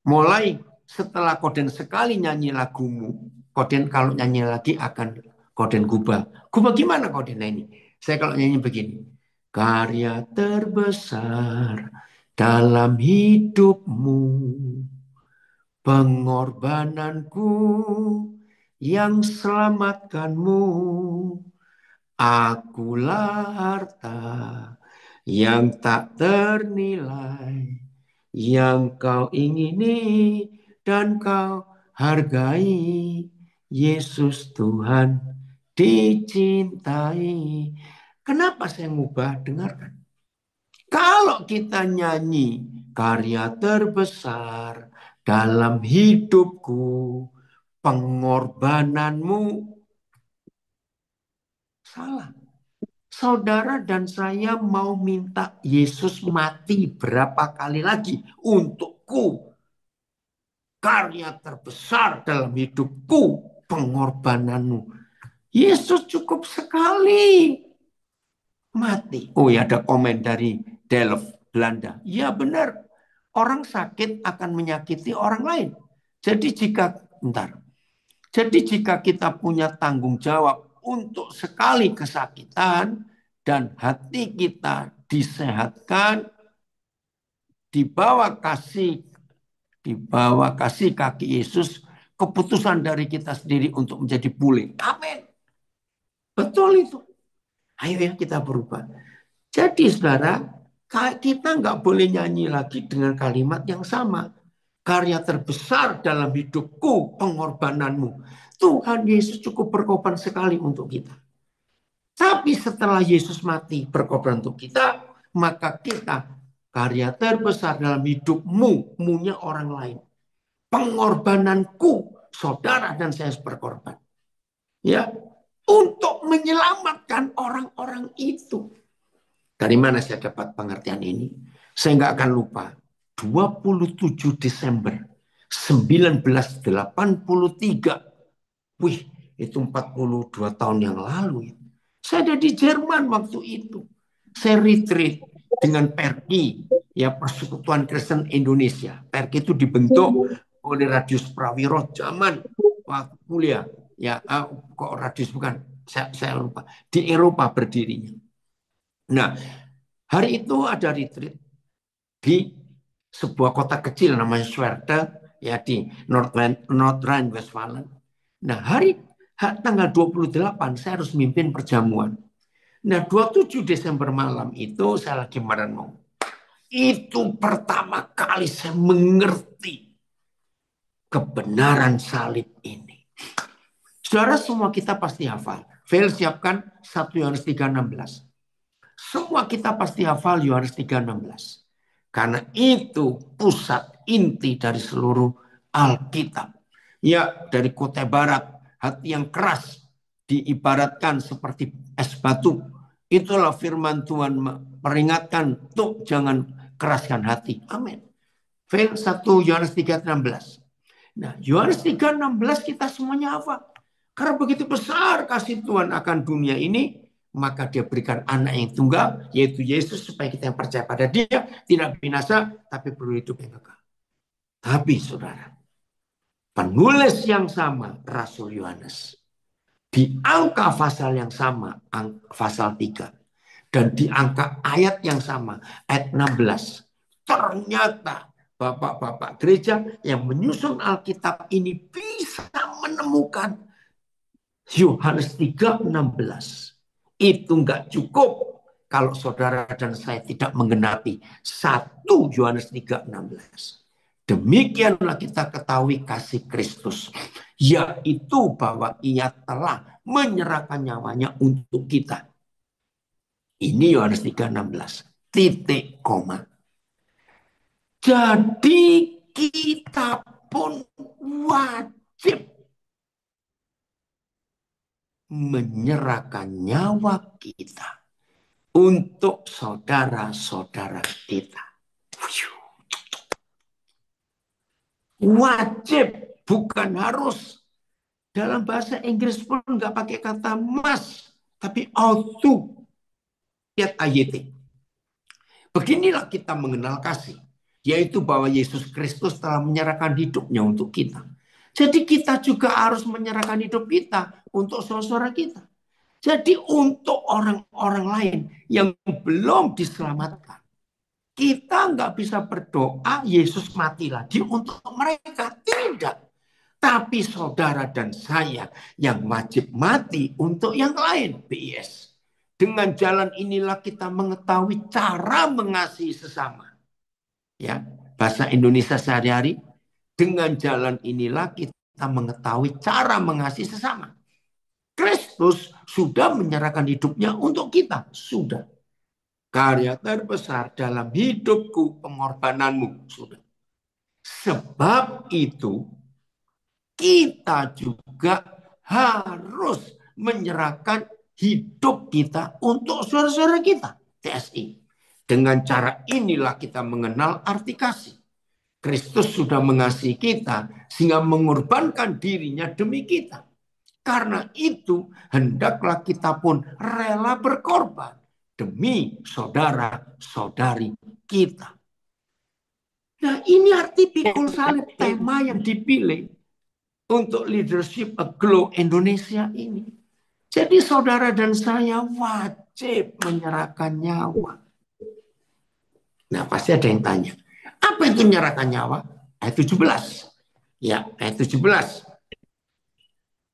Mulai setelah Koden sekali nyanyi lagumu, Koden kalau nyanyi lagi akan Koden gubah. Gubah gimana Koden? Nah ini. Saya kalau nyanyi begini. Karya terbesar dalam hidupmu, pengorbananku yang selamatkanmu. Akulah harta yang tak ternilai, yang kau ingini dan kau hargai. Yesus Tuhan dicintai. Kenapa saya ngubah? Dengarkan. Kalau kita nyanyi karya terbesar dalam hidupku, pengorbananmu, salah. Saudara dan saya mau minta Yesus mati berapa kali lagi untukku. Karya terbesar dalam hidupku, pengorbananmu. Yesus cukup sekali mati. Oh ya, ada komen dari Delft, Belanda. Ya benar, orang sakit akan menyakiti orang lain. Jadi jika kita punya tanggung jawab untuk sekali kesakitan dan hati kita disehatkan, di bawah kasih kaki Yesus, keputusan dari kita sendiri untuk menjadi pulih. Amin. Betul itu. Ayo ya kita berubah. Jadi saudara, kita nggak boleh nyanyi lagi dengan kalimat yang sama. Karya terbesar dalam hidupku, pengorbananmu. Tuhan Yesus cukup berkorban sekali untuk kita. Tapi setelah Yesus mati berkorban untuk kita, maka kita karya terbesar dalam hidupmu, munya orang lain. Pengorbananku, saudara dan saya berkorban. Ya, untuk menyelamatkan orang-orang itu. Dari mana saya dapat pengertian ini? Saya nggak akan lupa. 27 Desember 1983. Wih, itu 42 tahun yang lalu. Saya ada di Jerman waktu itu. Saya retreat dengan PERKI, ya Persekutuan Kristen Indonesia. PERKI itu dibentuk oleh Radius Prawiro zaman waktu kuliah. Ya, kok Radius bukan? Saya lupa. Di Eropa berdirinya. Nah, hari itu ada retreat di sebuah kota kecil namanya Schwerte, ya di North Rhine-Westphalia. Nah, tanggal 28 saya harus mimpin perjamuan. Nah, 27 Desember malam itu saya lagi merenung. Itu pertama kali saya mengerti kebenaran salib ini. Saudara, semua kita pasti hafal. Fail siapkan 1 Yohanes 3:16. Semua kita pasti hafal Yohanes 3:16. Karena itu pusat inti dari seluruh Alkitab. Ya, dari Kutai Barat, hati yang keras diibaratkan seperti es batu. Itulah firman Tuhan peringatkan, tuh jangan keraskan hati. Amin. Fail 1 Yohanes 3:16. Nah, Yohanes 3:16 kita semuanya hafal. Karena begitu besar kasih Tuhan akan dunia ini, maka dia berikan anak yang tunggal, yaitu Yesus, supaya kita yang percaya pada dia tidak binasa, tapi perlu hidup yang kekal. Tapi saudara, penulis yang sama, Rasul Yohanes, di angka pasal yang sama, pasal 3, dan di angka ayat yang sama, ayat 16, ternyata bapak-bapak gereja yang menyusun Alkitab ini bisa menemukan Yohanes 3:16. Itu nggak cukup kalau saudara dan saya tidak menggenapi 1 Yohanes 3:16. Demikianlah kita ketahui kasih Kristus, yaitu bahwa ia telah menyerahkan nyawanya untuk kita. Ini Yohanes 3:16. Titik koma. Jadi kita pun wajib menyerahkan nyawa kita untuk saudara-saudara kita. Wajib, bukan harus. Dalam bahasa Inggris pun nggak pakai kata must, tapi ought to. Lihat ayat. Beginilah kita mengenal kasih, yaitu bahwa Yesus Kristus telah menyerahkan hidupnya untuk kita. Jadi kita juga harus menyerahkan hidup kita untuk saudara kita. Jadi untuk orang-orang lain yang belum diselamatkan, kita nggak bisa berdoa Yesus mati lagi untuk mereka. Tidak. Tapi saudara dan saya yang wajib mati untuk yang lain. BIS. Dengan jalan inilah kita mengetahui cara mengasihi sesama. Ya, bahasa Indonesia sehari-hari. Dengan jalan inilah kita mengetahui cara mengasihi sesama. Kristus sudah menyerahkan hidupnya untuk kita. Sudah. Karya terbesar dalam hidupku, pengorbananmu. Sudah. Sebab itu, kita juga harus menyerahkan hidup kita untuk saudara-saudara kita. TSI. Dengan cara inilah kita mengenal arti kasih. Kristus sudah mengasihi kita sehingga mengorbankan dirinya demi kita. Karena itu hendaklah kita pun rela berkorban demi saudara-saudari kita. Nah, ini arti pikul salib, tema yang dipilih untuk leadership Aglo Indonesia ini. Jadi saudara dan saya wajib menyerahkan nyawa. Nah, pasti ada yang tanya, Apa itu menyerahkan nyawa? Ayat 17. Ya, ayat 17.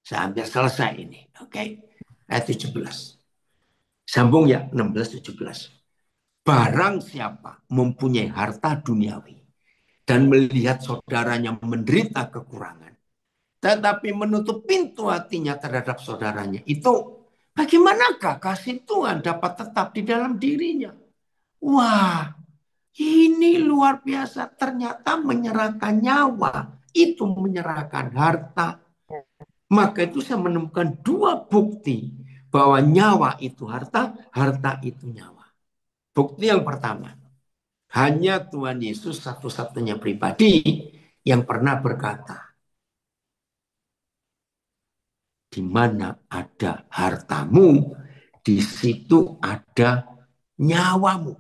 Saya hampir selesai ini. Oke. Ayat 17. Sambung ya, 16, 17. Barang siapa mempunyai harta duniawi dan melihat saudaranya menderita kekurangan, tetapi menutup pintu hatinya terhadap saudaranya, itu bagaimanakah kasih Tuhan dapat tetap di dalam dirinya? Wah, ini luar biasa. Ternyata menyerahkan nyawa itu menyerahkan harta. Maka itu saya menemukan dua bukti bahwa nyawa itu harta, harta itu nyawa. Bukti yang pertama, hanya Tuhan Yesus satu-satunya pribadi yang pernah berkata, di mana ada hartamu, di situ ada nyawamu.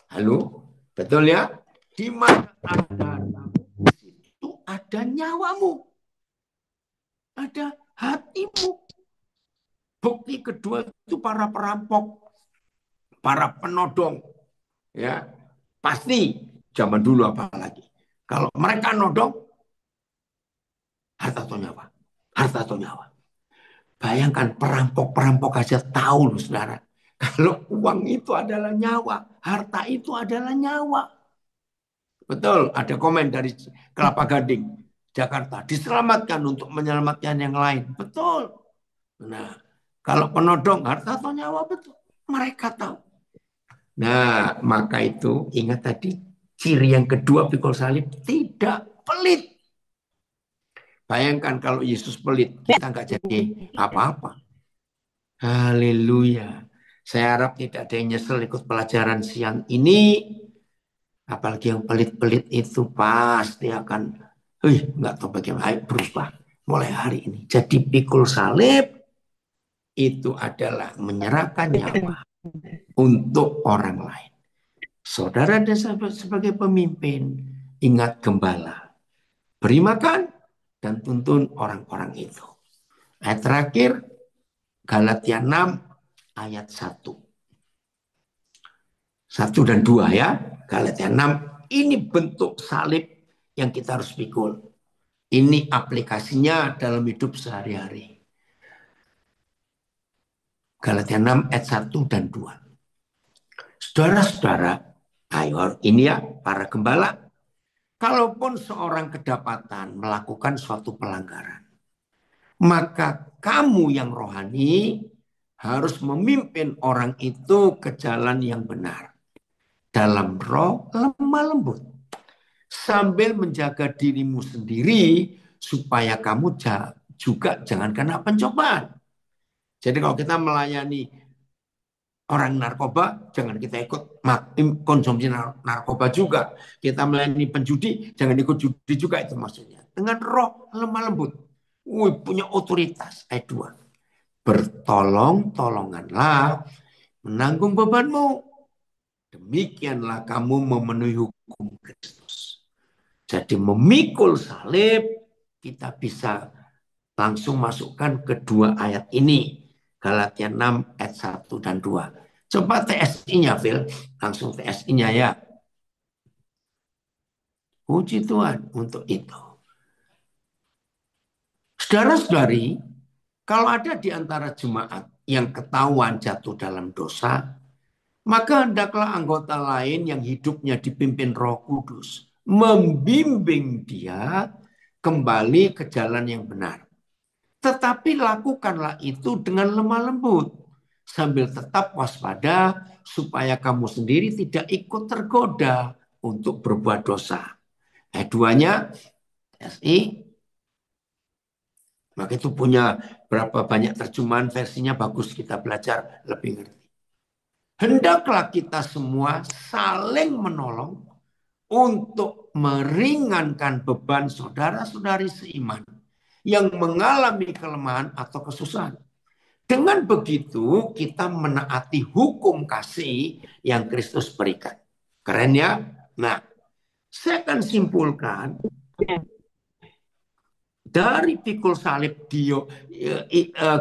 Halo, betul ya? Di mana ada hartamu, di situ ada nyawamu, ada hatimu. Bukti kedua itu para perampok, para penodong, ya pasti zaman dulu apalagi. Kalau mereka nodong, harta atau nyawa, harta atau nyawa. Bayangkan perampok-perampok aja tahu loh saudara. Kalau uang itu adalah nyawa, harta itu adalah nyawa. Betul, ada komen dari Kelapa Gading, Jakarta. Diselamatkan untuk menyelamatkan yang lain. Betul. Nah, kalau penodong harta atau nyawa betul. Mereka tahu. Nah, maka itu ingat tadi ciri yang kedua pikul salib tidak pelit. Bayangkan kalau Yesus pelit, kita nggak jadi apa-apa. Haleluya. Saya harap tidak ada yang nyesel ikut pelajaran siang ini. Apalagi yang pelit-pelit itu pasti akan, nggak tahu bagaimana, berubah mulai hari ini. Jadi pikul salib itu adalah menyerahkan nyawa untuk orang lain. Saudara dan sahabat sebagai pemimpin, ingat gembala. Beri makan dan tuntun orang-orang itu. Ayat terakhir, Galatia 6 ayat 1. 1 dan 2 ya. Galatia 6, ini bentuk salib yang kita harus pikul. Ini aplikasinya dalam hidup sehari-hari. Galatia 6 ayat 1 dan 2. Saudara-saudara, ayo ini ya para gembala. Kalaupun seorang kedapatan melakukan suatu pelanggaran, maka kamu yang rohani harus memimpin orang itu ke jalan yang benar. Dalam roh lemah lembut. Sambil menjaga dirimu sendiri supaya kamu juga jangan kena pencobaan. Jadi kalau kita melayani orang narkoba, jangan kita ikut konsumsi narkoba juga. Kita melayani penjudi, jangan ikut judi juga, itu maksudnya. Dengan roh lemah lembut. Punya otoritas. Ayat 2. Bertolong-tolonganlah menanggung bebanmu. Demikianlah kamu memenuhi hukum Kristus. Jadi memikul salib, kita bisa langsung masukkan kedua ayat ini. Galatia 6 ayat 1 dan 2. Coba TSI-nya, Phil. Langsung TSI-nya ya. Puji Tuhan untuk itu. Saudara-saudari, kalau ada di antara jemaat yang ketahuan jatuh dalam dosa, maka hendaklah anggota lain yang hidupnya dipimpin Roh Kudus membimbing dia kembali ke jalan yang benar. Tetapi lakukanlah itu dengan lemah lembut, sambil tetap waspada supaya kamu sendiri tidak ikut tergoda untuk berbuat dosa. Ayat 2-nya, SI, maka itu punya berapa banyak terjemahan, versinya bagus, kita belajar lebih ngerti. Hendaklah kita semua saling menolong untuk meringankan beban saudara-saudari seiman yang mengalami kelemahan atau kesusahan. Dengan begitu kita menaati hukum kasih yang Kristus berikan. Keren ya? Nah, saya akan simpulkan dari pikul salib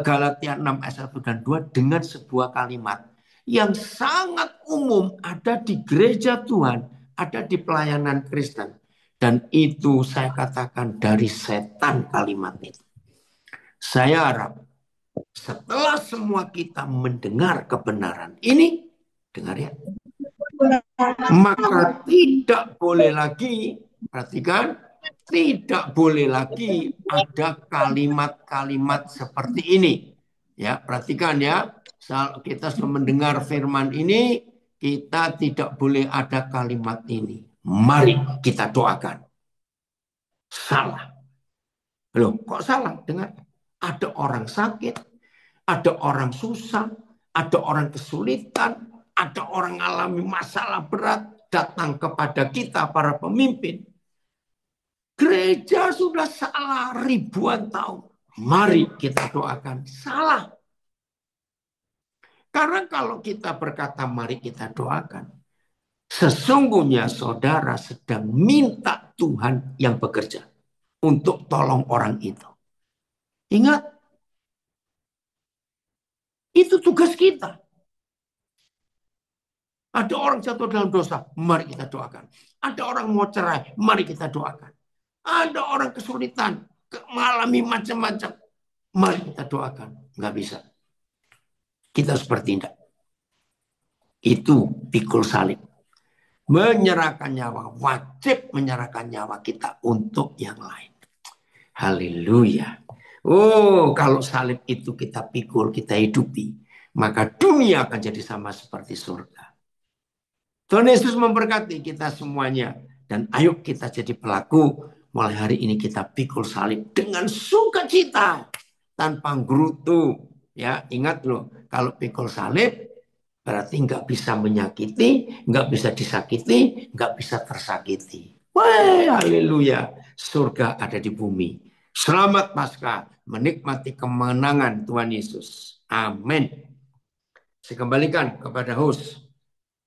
Galatia 6 ayat 1 dan 2 dengan sebuah kalimat yang sangat umum ada di gereja Tuhan ada di pelayanan Kristen. Dan itu saya katakan dari setan kalimat itu. Saya harap setelah semua kita mendengar kebenaran ini, dengar ya, maka tidak boleh lagi, perhatikan, tidak boleh lagi ada kalimat-kalimat seperti ini. Ya, perhatikan ya, kita sudah mendengar firman ini, kita tidak boleh ada kalimat ini. Mari kita doakan. Salah. Loh, kok salah? Dengar. Ada orang sakit, ada orang susah, ada orang kesulitan, ada orang alami masalah berat, datang kepada kita para pemimpin. Gereja sudah salah ribuan tahun. Mari kita doakan. Salah. Karena kalau kita berkata mari kita doakan, sesungguhnya saudara sedang minta Tuhan yang bekerja untuk tolong orang itu. Ingat, itu tugas kita. Ada orang jatuh dalam dosa, mari kita doakan. Ada orang mau cerai, mari kita doakan. Ada orang kesulitan, mengalami macam-macam, mari kita doakan. Nggak bisa. Kita harus bertindak. Itu pikul salib. Menyerahkan nyawa, wajib menyerahkan nyawa kita untuk yang lain. Haleluya. Oh, kalau salib itu kita pikul, kita hidupi, maka dunia akan jadi sama seperti surga. Tuhan Yesus memberkati kita semuanya. Dan ayo kita jadi pelaku. Mulai hari ini kita pikul salib dengan sukacita. Tanpa gerutu. Ya, ingat loh. Kalau pikul salib berarti nggak bisa menyakiti, nggak bisa disakiti, nggak bisa tersakiti. Wah, haleluya. Surga ada di bumi. Selamat Paskah. Menikmati kemenangan Tuhan Yesus. Amin. Saya kembalikan kepada host.